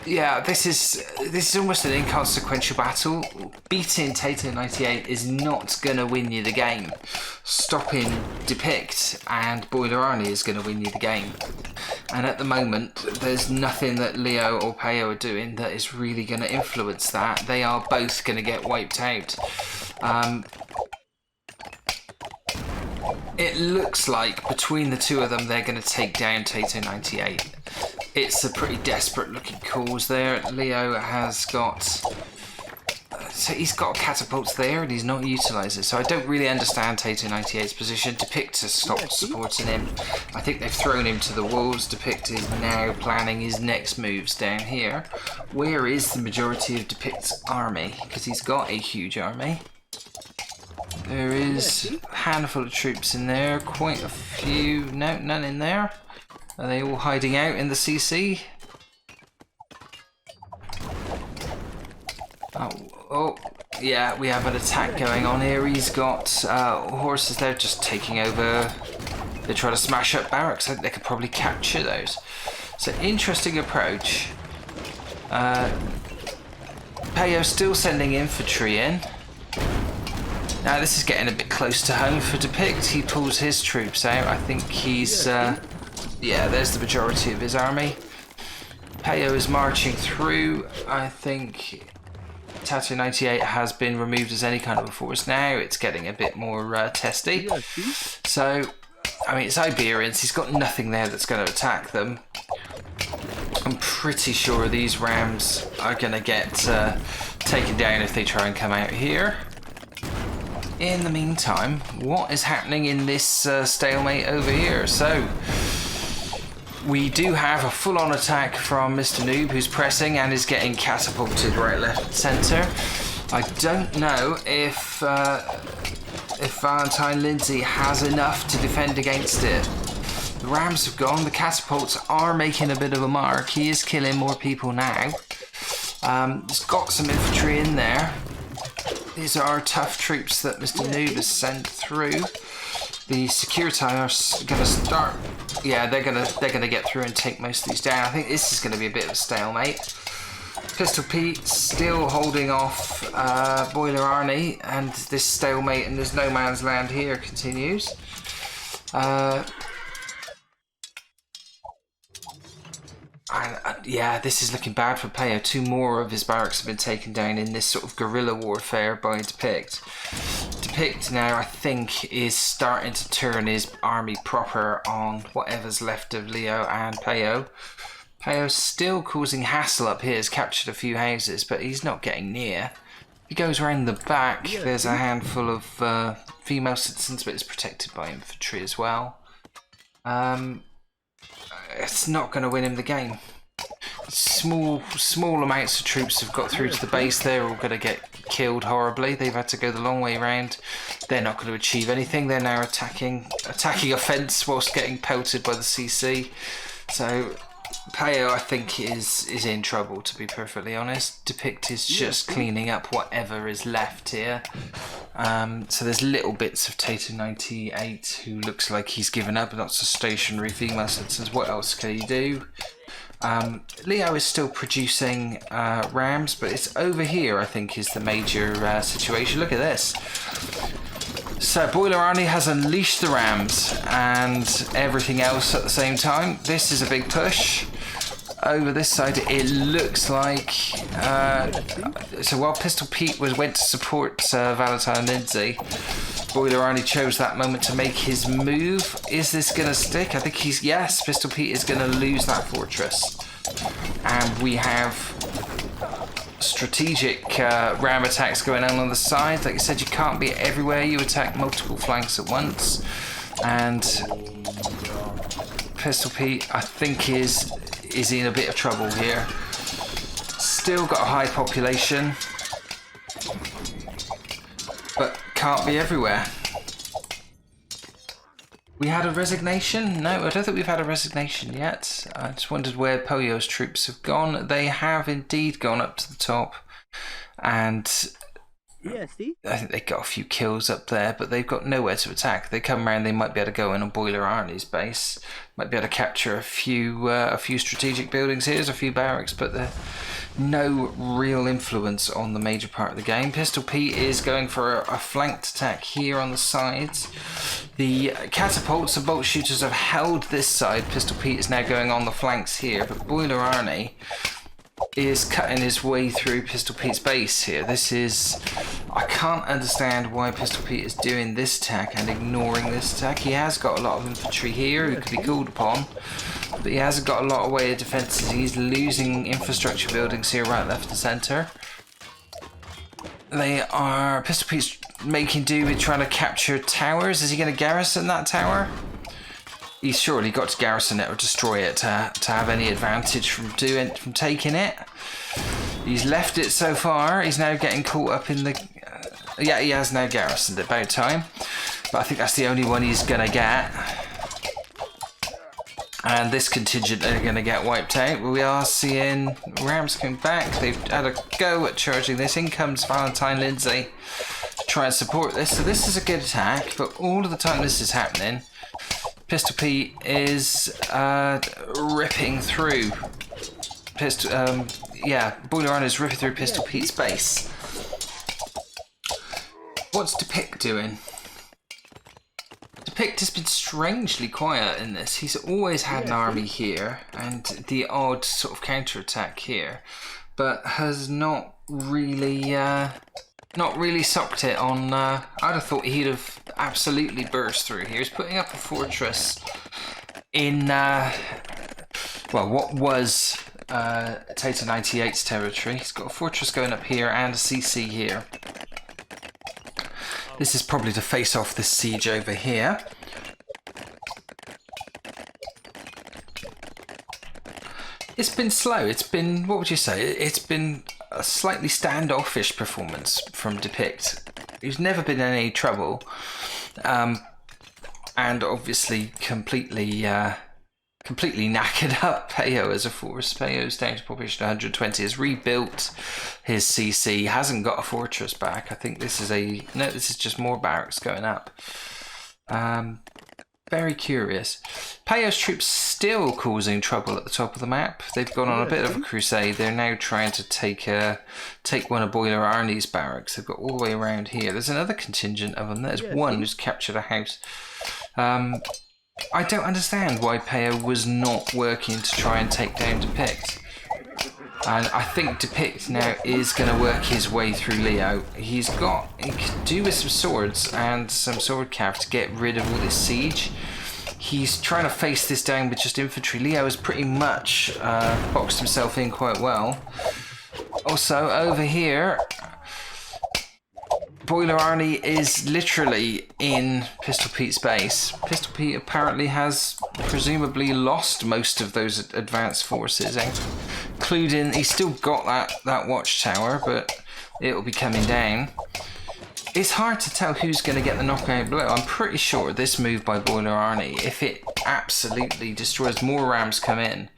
yeah, this is almost an inconsequential battle. Beating Tato 98 is not going to win you the game. Stopping Depict and Boiler Arnie is going to win you the game. And at the moment, there's nothing that Leo or Peyo are doing that is really going to influence that. They are both going to get wiped out. It looks like between the two of them, they're going to take down Tato 98. It's a pretty desperate looking cause there. Leo has got... so he's got catapults there and he's not utilising it. So I don't really understand Tato 98's position. Depict has stopped supporting him. I think they've thrown him to the wolves. Depict is now planning his next moves down here. Where is the majority of Depict's army? Because he's got a huge army. There is a handful of troops in there. Quite a few. No, none in there. Are they all hiding out in the CC? Oh, yeah, we have an attack going on here. He's got horses there just taking over. They try to smash up barracks. I think they could probably capture those. So interesting approach. Peyo still sending infantry in. Now this is getting a bit close to home for Depict. He pulls his troops out. I think he's... yeah, there's the majority of his army. Peyo is marching through. I think Tato 98 has been removed as any kind of a force. Now it's getting a bit more testy. So, I mean, it's Iberians. He's got nothing there that's going to attack them. I'm pretty sure these rams are going to get taken down if they try and come out here. In the meantime, what is happening in this stalemate over here? So, we do have a full-on attack from Mr. Noob, who's pressing and is getting catapulted right, left, and centre. I don't know if Valentine Lindsay has enough to defend against it. The rams have gone. The catapults are making a bit of a mark. He is killing more people now. He's got some infantry in there. These are tough troops that Mr. Noob has sent through. The Security are going to start. Yeah, they're gonna get through and take most of these down. I think this is going to be a bit of a stalemate. Pistol Pete still holding off Boiler Arnie, and this stalemate and there's no man's land here continues. Yeah, this is looking bad for Peyo. 2 more of his barracks have been taken down in this sort of guerrilla warfare by Depict. Depict now, I think, is starting to turn his army proper on whatever's left of Leo and Peyo. Peyo's still causing hassle up here. He's captured a few houses, but he's not getting near. He goes around the back. There's a handful of female citizens, but it's protected by infantry as well. It's not going to win him the game. Small amounts of troops have got through to the base. They're all going to get killed horribly. They've had to go the long way round. They're not going to achieve anything. They're now attacking a fence whilst getting pelted by the CC. So Peo, I think, is in trouble, to be perfectly honest. Depict is just cleaning up whatever is left here. So there's little bits of Tater 98 who looks like he's given up. Lots of stationary female citizens. What else can he do? Leo is still producing rams, but it's over here, I think, is the major situation. Look at this. So Boiler Arnie has unleashed the rams and everything else at the same time. This is a big push. Over this side, it looks like... so while Pistol Pete went to support Valentine and Lindsay, Boiler Arnie chose that moment to make his move. Is this going to stick? I think he's... Yes, Pistol Pete is going to lose that fortress. And we have strategic ram attacks going on the side. Like I said, you can't be everywhere. You attack multiple flanks at once. And Pistol Pete, I think, is in a bit of trouble here. Still got a high population, but can't be everywhere. We had a resignation? No, I don't think we've had a resignation yet. I just wondered where Poyo's troops have gone. They have indeed gone up to the top, and Yeah, see? I think they got a few kills up there, but they've got nowhere to attack. They come around, they might be able to go in on Boiler Arnie's base. Might be able to capture a few strategic buildings here. There's a few barracks, but no real influence on the major part of the game. Pistol Pete is going for a flanked attack here on the sides. The catapults and bolt shooters have held this side. Pistol Pete is now going on the flanks here, but Boiler Arnie is cutting his way through Pistol Pete's base here. This is... I can't understand why Pistol Pete is doing this attack and ignoring this attack. He has got a lot of infantry here who could be called upon, but he hasn't got a lot of way of defences. He's losing infrastructure buildings here, right, left and centre. They are... Pistol Pete's making do with trying to capture towers. Is he going to garrison that tower? He's surely got to garrison it or destroy it to have any advantage from taking it. He's left it so far. He's now getting caught up in the... yeah, he has now garrisoned it, about time. But I think that's the only one he's going to get. And this contingent are going to get wiped out. We are seeing Rams coming back. They've had a go at charging this. In comes Valentine Lindsay to try and support this. So this is a good attack, but all of the time this is happening, Pistol Pete is ripping through. Boiler Arnie is ripping through Pistol Pete's base. What's Depict doing? Depict has been strangely quiet in this. He's always had an army here and the odd sort of counterattack here, but has not really socked it on... I'd have thought he'd have absolutely burst through here. He's putting up a fortress in, what was Tater 98's territory. He's got a fortress going up here and a CC here. This is probably to face off this siege over here. It's been slow. It's been, what would you say? It's been a slightly standoffish performance from Depict. He's never been in any trouble. And obviously completely knackered up Peo as a force. Peo's down to population 120, has rebuilt his CC, hasn't got a fortress back. I think this is this is just more barracks going up. Very curious. Peo's troops still causing trouble at the top of the map. They've gone on a bit of a crusade. They're now trying to take one of Boiler Arnie's barracks. They've got all the way around here. There's another contingent of them. There's one who's captured a house. I don't understand why Peo was not working to try and take down Depict. And I think Depict now is going to work his way through Leo. He could do with some swords and some sword cav to get rid of all this siege. He's trying to face this down with just infantry. Leo has pretty much boxed himself in quite well. Also, over here, Boiler Arnie is literally in Pistol Pete's base. Pistol Pete apparently has presumably lost most of those advanced forces, including, he's still got that watchtower, but it'll be coming down. It's hard to tell who's going to get the knockout blow. I'm pretty sure this move by Boiler Arnie, if it absolutely destroys, more rams come in,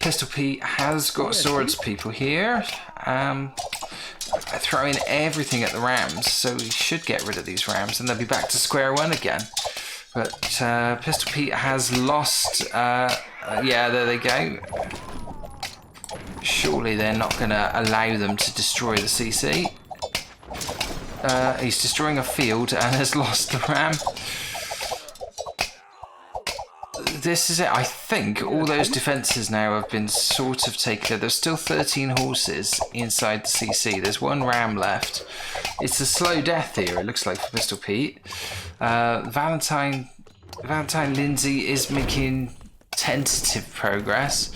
Pistol Pete has got swords people here. Throwing everything at the rams, so we should get rid of these rams and they'll be back to square one again. But Pistol Pete has lost. Yeah, there they go. Surely they're not going to allow them to destroy the CC. He's destroying a field and has lost the ram. This is it. I think all those defences now have been sort of taken care of. There's still 13 horses inside the CC. There's one ram left. It's a slow death here, it looks like, for Pistol Pete. Valentine Lindsay is making tentative progress.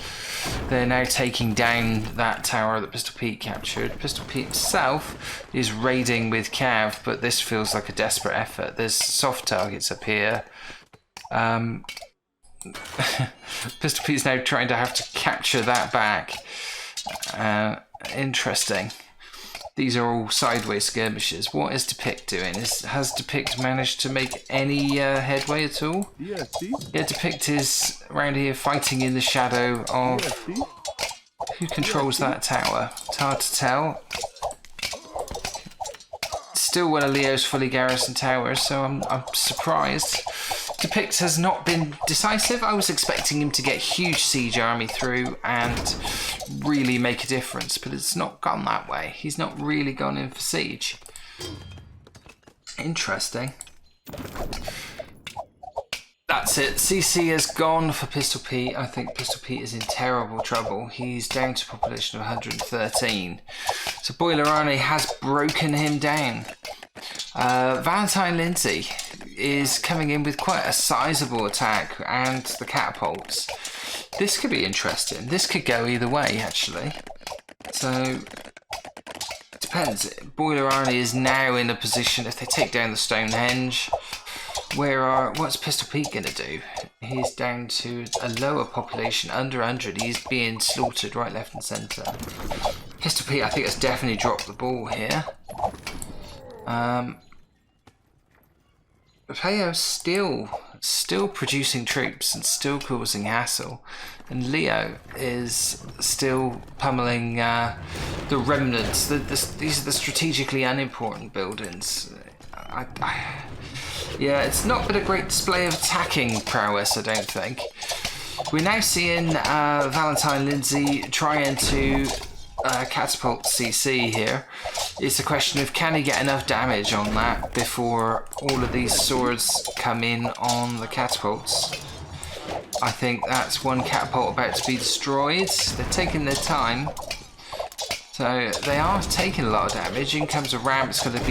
They're now taking down that tower that Pistol Pete captured. Pistol Pete himself is raiding with Cav, but this feels like a desperate effort. There's soft targets up here. Pistol Pete's now trying to have to capture that back. Interesting. These are all sideways skirmishes. What is Depict doing? Has Depict managed to make any headway at all? Yeah, Depict is around here fighting in the shadow of... Who controls that tower? It's hard to tell. Still one of Leo's fully garrisoned towers, so I'm surprised. Depict has not been decisive. I was expecting him to get a huge siege army through and really make a difference, but it's not gone that way. He's not really gone in for siege. Interesting. That's it. CC has gone for Pistol Pete. I think Pistol Pete is in terrible trouble. He's down to a population of 113. So Boiler Arnie has broken him down. Valentine Lindsay is coming in with quite a sizable attack and the catapults. This could be interesting. This could go either way, actually. So, it depends. Boiler Arnie is now in a position, if they take down the Stonehenge, what's Pistol Pete going to do? He's down to a lower population, under 100. He's being slaughtered right, left and centre. Pistol Pete, I think, has definitely dropped the ball here. Payo's still producing troops and still causing hassle, and Leo is still pummeling the remnants. These are the strategically unimportant buildings. Yeah, it's not been a great display of attacking prowess, I don't think. We're now seeing Valentine Lindsay trying to catapult CC here. It's a question of can he get enough damage on that before all of these swords come in on the catapults. I think that's one catapult about to be destroyed. They're taking their time. So they are taking a lot of damage. In comes a ram. It's going to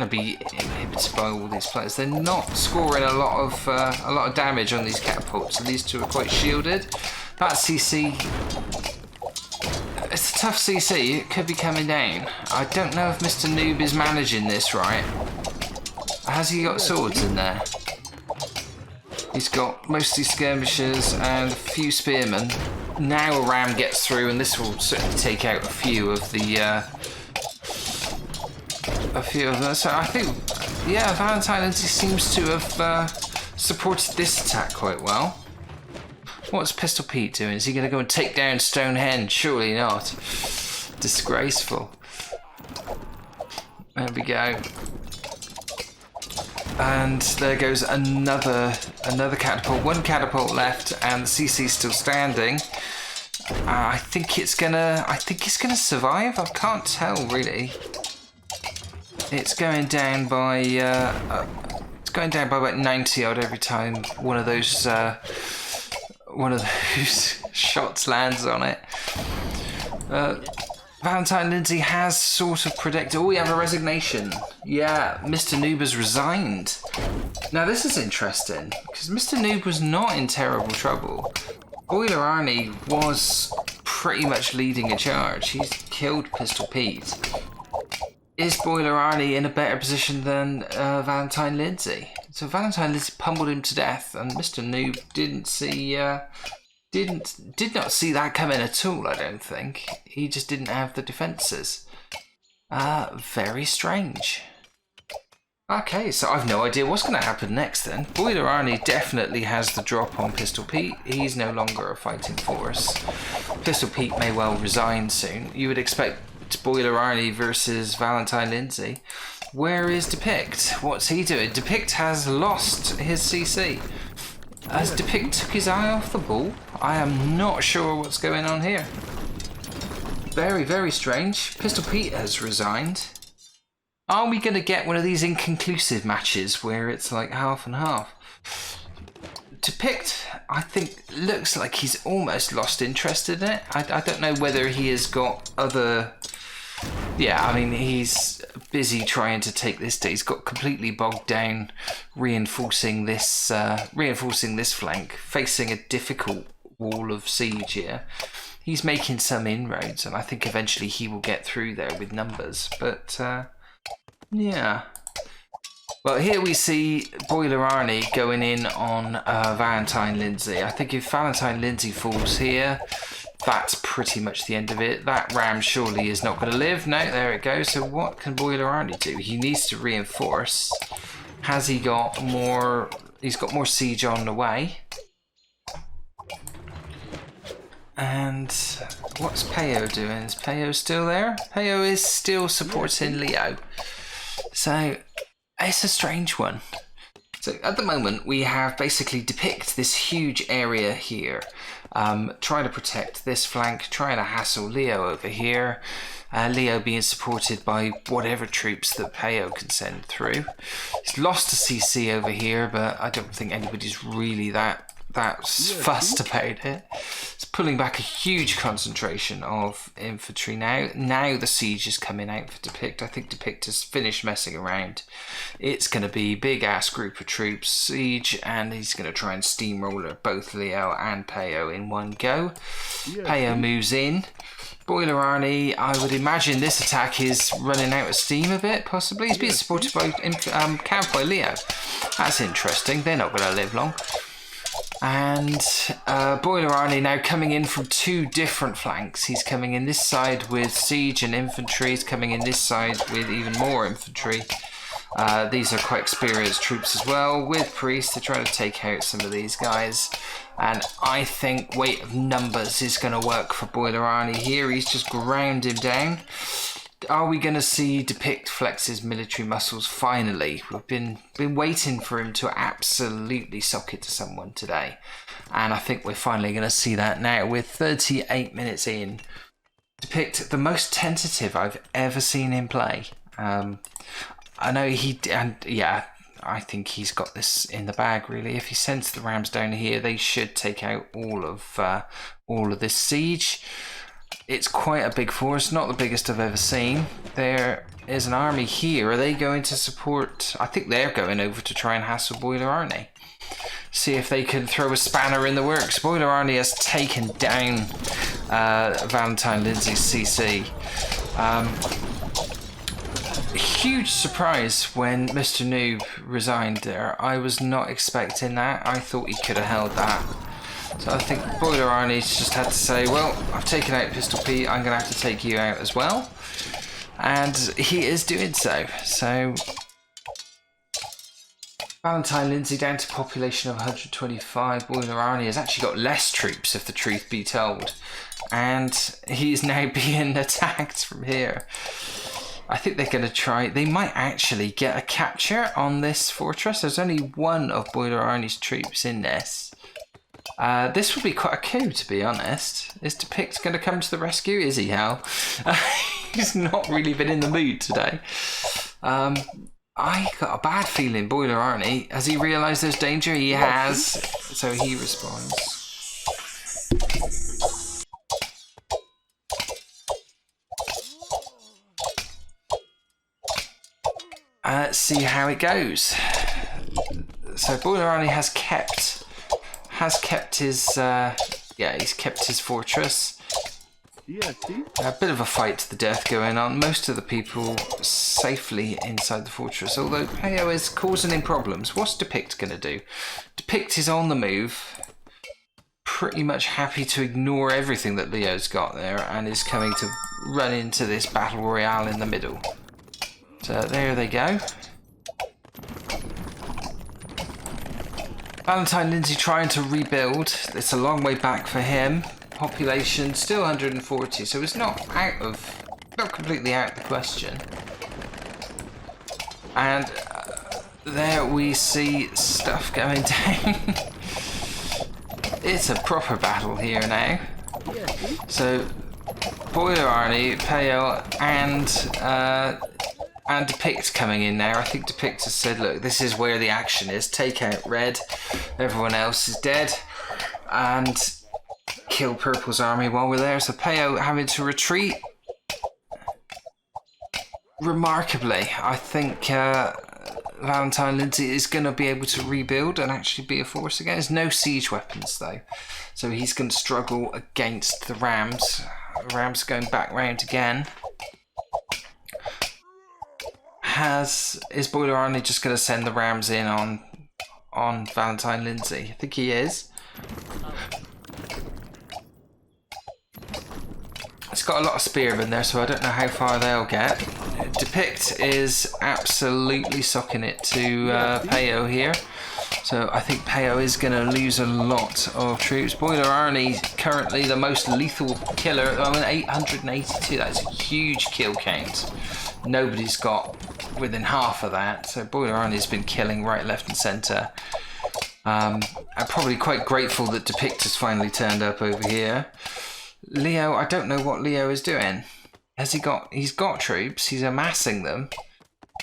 be inhibited by all these players. They're not scoring a lot of damage on these catapults. And these two are quite shielded. That CC. It's a tough CC, it could be coming down. I don't know if Mr. Noob is managing this right. Has he got swords in there? He's got mostly skirmishers and a few spearmen. Now a ram gets through and this will certainly take out a few of them. So I think, yeah, Valentine Lindsay seems to have supported this attack quite well. What's Pistol Pete doing? Is he going to go and take down Stonehenge? Surely not. Disgraceful. There we go. And there goes another catapult. One catapult left, and the CC's still standing. I think it's gonna survive. I can't tell really. It's going down by about 90 odd every time one of those shots lands on it. Valentine Lindsay has sort of predicted... Oh, we have a resignation. Yeah, Mr. Noob has resigned. Now, this is interesting, because Mr. Noob was not in terrible trouble. Boiler Arnie was pretty much leading a charge. He's killed Pistol Pete. Is Boiler Arnie in a better position than Valentine Lindsay? So Valentine Lindsay pummeled him to death, and Mr. Noob did not see that coming at all, I don't think. He just didn't have the defences. Very strange. Okay, so I've no idea what's going to happen next then. Boiler Arnie definitely has the drop on Pistol Pete. He's no longer a fighting force. Pistol Pete may well resign soon. You would expect Boiler Arnie versus Valentine Lindsay. Where is Depict? What's he doing? Depict has lost his CC. Has Depict took his eye off the ball? I am not sure what's going on here. Very, very strange. Pistol Pete has resigned. Are we going to get one of these inconclusive matches where it's like half and half? Depict, I think, looks like he's almost lost interest in it. I don't know whether he has got other... Yeah, I mean, he's busy trying to take this. He's got completely bogged down reinforcing this flank, facing a difficult wall of siege here. He's making some inroads, and I think eventually he will get through there with numbers. But... yeah. Well, here we see Boiler Arnie going in on Valentine Lindsay. I think if Valentine Lindsay falls here, that's pretty much the end of it. That ram surely is not going to live. No, there it goes. So what can Boiler Arnie do? He needs to reinforce. Has he got more? He's got more siege on the way. And what's Peo doing? Is Peo still there? Peo is still supporting Leo. So, it's a strange one. So, at the moment, we have basically Depict this huge area here, trying to protect this flank, trying to hassle Leo over here, Leo being supported by whatever troops that Peo can send through. He's lost a CC over here, but I don't think anybody's really that fussed about it. It's pulling back a huge concentration of infantry now. Now the siege is coming out for Depict. I think Depict has finished messing around. It's going to be big ass group of troops, siege, and he's going to try and steamroller both Leo and Peo in one go. Peo moves in. Boiler Arnie, I would imagine this attack is running out of steam a bit, possibly. He's being supported by Cowboy Leo. That's interesting. They're not going to live long. And Boiler Arnie now coming in from two different flanks. He's coming in this side with siege and infantry. He's coming in this side with even more infantry. These are quite experienced troops as well. With priests, they're trying to take out some of these guys. And I think weight of numbers is going to work for Boiler Arnie here. He's just ground him down. Are we going to see Depict flex his military muscles finally? We've been waiting for him to absolutely sock it to someone today. And I think we're finally going to see that now. We're 38 minutes in. Depict, the most tentative I've ever seen him play. I know I think he's got this in the bag really. If he sends the Rams down here, they should take out all of this siege. It's quite a big force, not the biggest I've ever seen. There is an army here. Are they going to support? I think they're going over to try and hassle Boiler Arnie. See if they can throw a spanner in the works. Boiler Arnie has taken down Valentine Lindsay's CC. Huge surprise when Mr. Noob resigned there. I was not expecting that. I thought he could have held that. So I think Boiler Arnie's just had to say, well, I've taken out Pistol Pete, I'm going to have to take you out as well. And he is doing so. So Valentine Lindsay down to population of 125. Boiler Arnie has actually got less troops, if the truth be told. And he's now being attacked from here. I think they're going to try... They might actually get a capture on this fortress. There's only one of Boiler Arnie's troops in this. This would be quite a coup, to be honest. Is Depict going to come to the rescue? Is he, Hal? He's not really been in the mood today. I got a bad feeling, Boiler Arnie. Has he realised there's danger? He has. So he responds. Let's see how it goes. So Boiler Arnie has kept his he's kept his fortress. A bit of a fight to the death going on. Most of the people safely inside the fortress, although Peo is causing him problems. What's Depict going to do? Depict is on the move, pretty much happy to ignore everything that Leo's got there, and is coming to run into this battle royale in the middle. So there they go. Valentine Lindsay trying to rebuild. It's a long way back for him. Population still 140, so it's not completely out of the question. And there we see stuff going down. It's a proper battle here now. So Boiler Arnie, Pale, and Depict coming in now. I think Depict has said, look, this is where the action is. Take out Red. Everyone else is dead. And kill Purple's army while we're there. So Peo having to retreat. Remarkably, I think Valentine Lindsay is going to be able to rebuild and actually be a force again. There's no siege weapons though. So he's going to struggle against the Rams. Rams going back round again. Is Boiler Arnie just going to send the Rams in on Valentine Lindsay? I think he is. It's got a lot of spearmen there, so I don't know how far they'll get. Depict is absolutely socking it to Peo here. So I think Peo is going to lose a lot of troops. Boiler Arnie currently the most lethal killer at the moment, 882. That's a huge kill count. Nobody's got within half of that. So Boiler Arnie's been killing right, left and centre. I'm probably quite grateful that Depict has finally turned up over here. Leo, I don't know what Leo is doing. He's got troops, he's amassing them.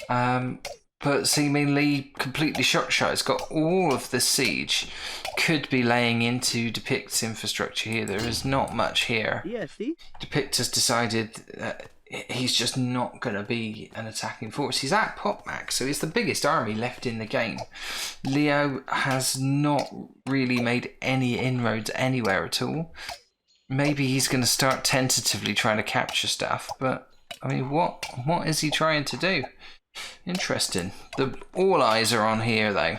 But seemingly completely shot. He's got all of the siege. Could be laying into Depict's infrastructure here. There is not much here. Yeah, see? Depict has decided that he's just not going to be an attacking force. He's at pop max, so he's the biggest army left in the game. Leo has not really made any inroads anywhere at all. Maybe he's going to start tentatively trying to capture stuff, but I mean, what is he trying to do? Interesting. All eyes are on here though.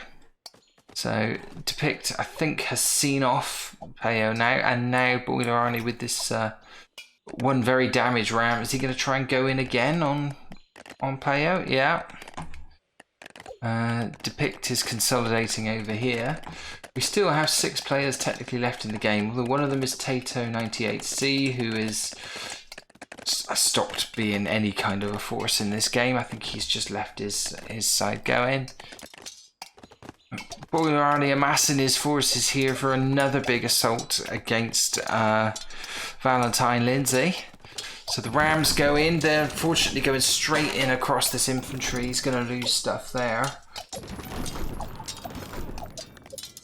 So Depict, I think, has seen off Peo now, and now Boiler Arnie with this one very damaged ram. Is he going to try and go in again on Peo? Yeah. Depict is consolidating over here. We still have 6 players technically left in the game. Although one of them is Tato98C, who is stopped being any kind of a force in this game. I think he's just left his side going. Boiler Arnie amassing his forces here for another big assault against Valentine Lindsay. So the Rams go in. They're unfortunately going straight in across this infantry. He's going to lose stuff there.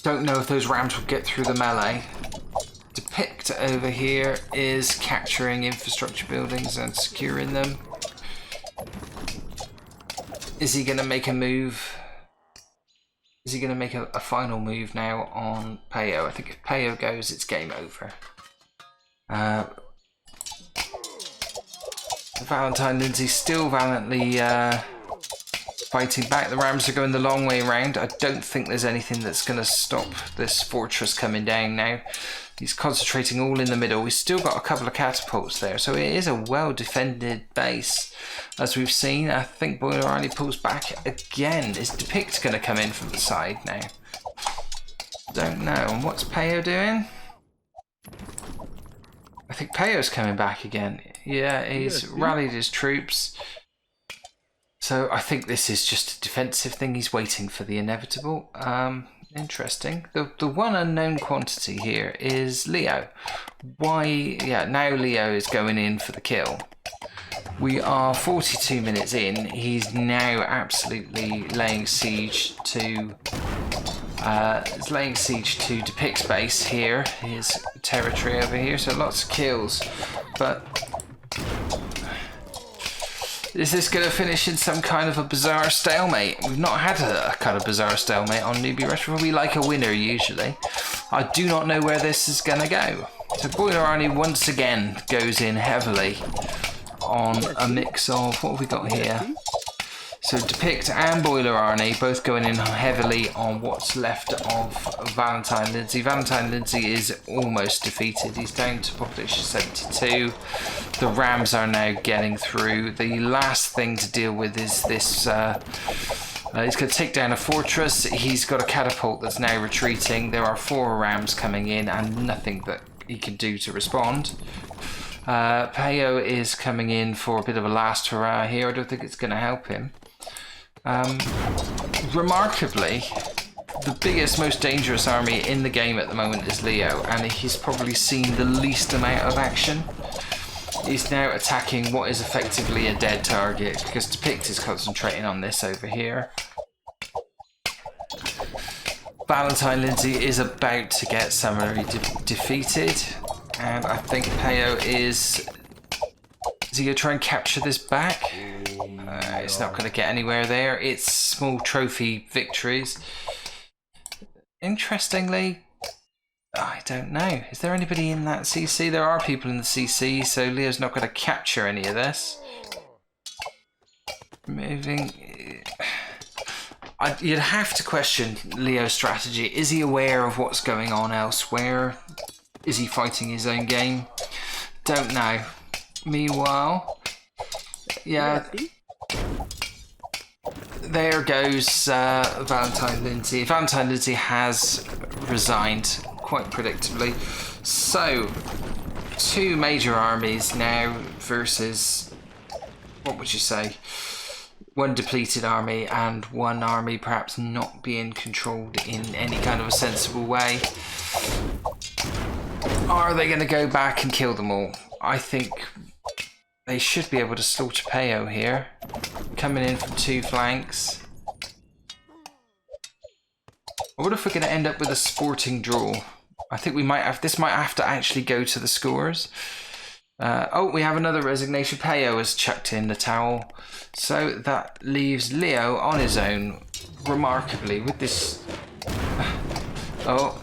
Don't know if those Rams will get through the melee. Depict over here is capturing infrastructure buildings and securing them. Is he going to make a move? Is he going to make a final move now on Peo? I think if Peo goes, it's game over. Valentine Lindsay still valiantly fighting back. The Rams are going the long way around. I don't think there's anything that's going to stop this fortress coming down now. He's concentrating all in the middle. We've still got a couple of catapults there, so it is a well-defended base, as we've seen. I think Boiler Arnie pulls back again. Is Depict going to come in from the side now? Don't know. And what's Peo doing? I think Peo's coming back again. Yeah, he's rallied his troops. So I think this is just a defensive thing. He's waiting for the inevitable. Interesting. The one unknown quantity here is Leo. Why? Yeah, now Leo is going in for the kill. We are 42 minutes in. He's now absolutely laying siege to Depict's base here, his territory over here. So lots of kills, but is this going to finish in some kind of a bizarre stalemate? We've not had a kind of bizarre stalemate on Newbie Rush. We like a winner usually. I do not know where this is going to go. So Boiler Arnie once again goes in heavily on a mix of, what have we got here? So Depict and Boiler Arnie both going in heavily on what's left of Valentine Lindsay. Valentine Lindsay is almost defeated. He's down to population 72. The Rams are now getting through. The last thing to deal with is this He's going to take down a fortress. He's got a catapult that's now retreating. There are 4 rams coming in and nothing that he can do to respond. Peo is coming in for a bit of a last hurrah here. I don't think it's going to help him. Remarkably, the biggest, most dangerous army in the game at the moment is Leo, and he's probably seen the least amount of action. He's now attacking what is effectively a dead target because Depict is concentrating on this over here. Valentine Lindsay is about to get summarily defeated, and I think Peo is he going to try and capture this back? It's not going to get anywhere there. It's small trophy victories. Interestingly, I don't know. Is there anybody in that CC? There are people in the CC, so Leo's not going to capture any of this. Moving. You'd have to question Leo's strategy. Is he aware of what's going on elsewhere? Is he fighting his own game? Don't know. Meanwhile, yeah. There goes Valentine Lindsay. Valentine Lindsay has resigned, quite predictably. So, 2 major armies now versus, what would you say, 1 depleted army and 1 army perhaps not being controlled in any kind of a sensible way. Are they going to go back and kill them all? I think they should be able to slaughter Peo here. Coming in from 2 flanks. I wonder if we're going to end up with a sporting draw. I think we might have. This might have to actually go to the scores. Oh, we have another resignation. Peo has chucked in the towel. So that leaves Leo on his own, remarkably, with this... Oh.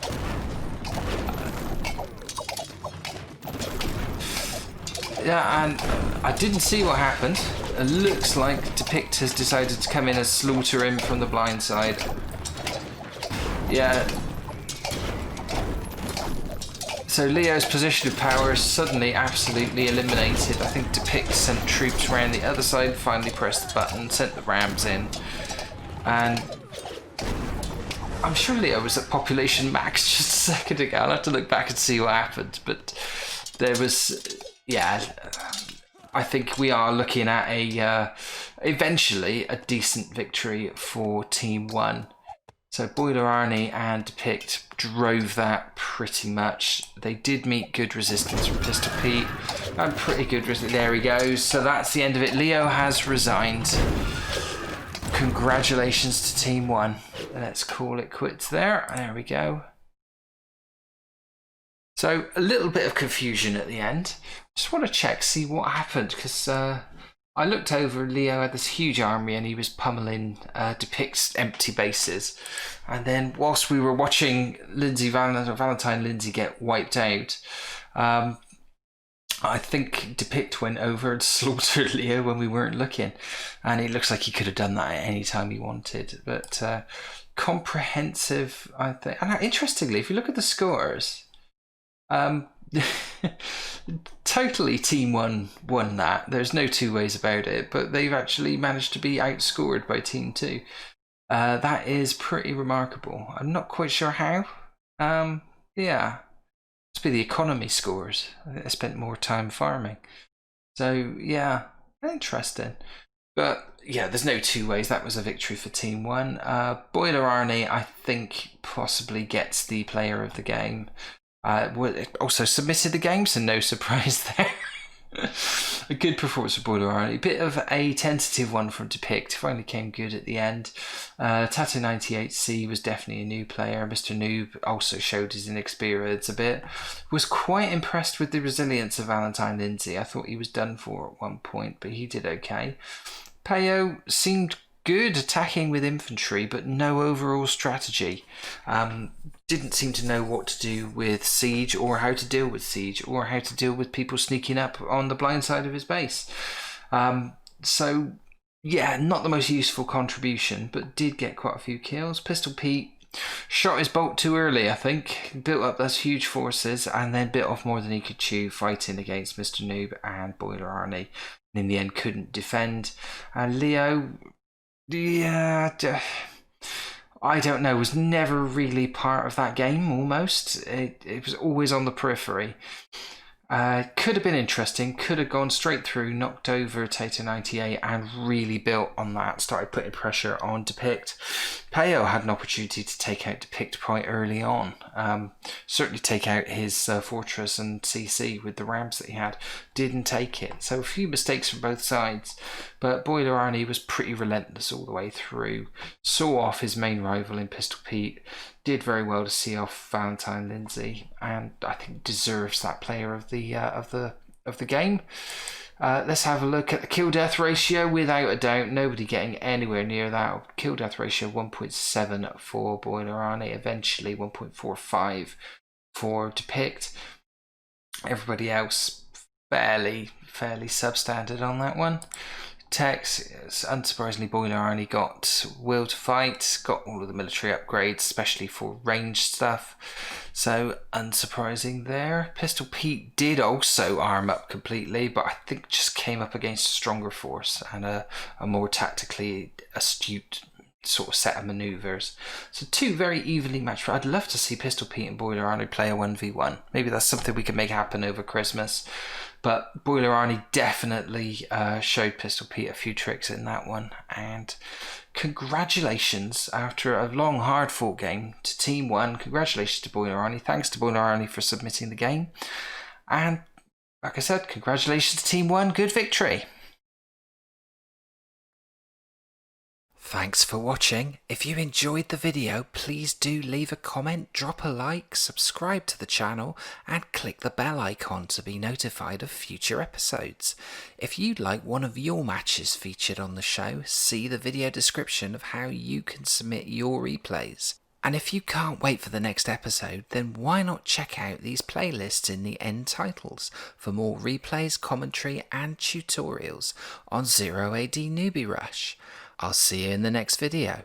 Yeah, and I didn't see what happened. It looks like Depict has decided to come in and slaughter him from the blind side. Yeah. So Leo's position of power is suddenly absolutely eliminated. I think Depict sent troops around the other side, finally pressed the button, sent the rams in. And I'm sure Leo was at population max just a second ago. I'll have to look back and see what happened. But there was... Yeah, I think we are looking at a eventually a decent victory for Team 1. So Boiler Arnie and Depict drove that pretty much. They did meet good resistance from Pistol Pete and pretty good resistance. There he goes. So that's the end of it. Leo has resigned. Congratulations to Team 1. Let's call it quits there. There we go. So a little bit of confusion at the end. Just want to check, see what happened, because I looked over, Leo had this huge army and he was pummeling Depict's empty bases. And then whilst we were watching Valentine Lindsay get wiped out, I think Depict went over and slaughtered Leo when we weren't looking. And it looks like he could have done that at any time he wanted. But comprehensive, I think. And interestingly, if you look at the scores... totally Team 1 won that. There's no 2 ways about it, but they've actually managed to be outscored by Team 2. That is pretty remarkable. I'm not quite sure how. Yeah, must be the economy scores. I think they spent more time farming. So yeah, interesting. But yeah, there's no 2 ways. That was a victory for Team 1. Boiler Arnie, I think, possibly gets the player of the game. Also submitted the game, so no surprise there. A good performance for Boiler Arnie. A bit of a tentative one from Depict. Finally came good at the end. Tattoo98C was definitely a new player. Mr. Noob also showed his inexperience a bit. Was quite impressed with the resilience of Valentine Lindsay. I thought he was done for at one point, but he did okay. Peo seemed good attacking with infantry, but no overall strategy. Didn't seem to know what to do with siege, or how to deal with siege, or how to deal with people sneaking up on the blind side of his base. So yeah, not the most useful contribution, but did get quite a few kills. Pistol Pete shot his bolt too early, I think. Built up those huge forces and then bit off more than he could chew, fighting against Mr. Noob and Boiler Arnie. And in the end couldn't defend. And Leo Yeah, I don't know. Was never really part of that game. Almost, it was always on the periphery. Could have been interesting, could have gone straight through, knocked over Tato 98 and really built on that, started putting pressure on Depict. Peo had an opportunity to take out Depict quite early on. Certainly take out his Fortress and CC with the Rams that he had. Didn't take it. So a few mistakes from both sides. But Boiler Arnie was pretty relentless all the way through. Saw off his main rival in Pistol Pete. Did very well to see off Valentine Lindsay, and I think deserves that player of the game. Let's have a look at the kill death ratio. Without a doubt, nobody getting anywhere near that. Kill death ratio 1.7 for Boiler Arnie, eventually 1.45 for Depict. Everybody else fairly substandard on that one. Tex, unsurprisingly, Boiler Arnie got Will to Fight, got all of the military upgrades, especially for ranged stuff. So, unsurprising there. Pistol Pete did also arm up completely, but I think just came up against a stronger force and a more tactically astute sort of set of manoeuvres. So two very evenly matched. I'd love to see Pistol Pete and Boiler Arnie play a 1v1. Maybe that's something we can make happen over Christmas. But Boiler Arnie definitely showed Pistol Pete a few tricks in that one. And congratulations, after a long, hard-fought game, to Team 1. Congratulations to Boiler Arnie. Thanks to Boiler Arnie for submitting the game. And, like I said, congratulations to Team 1. Good victory. Thanks for watching. If you enjoyed the video, please do leave a comment, drop a like, subscribe to the channel and click the bell icon to be notified of future episodes. If you'd like one of your matches featured on the show, see the video description of how you can submit your replays. And if you can't wait for the next episode, then why not check out these playlists in the end titles for more replays, commentary and tutorials on 0 AD Newbie Rush. I'll see you in the next video.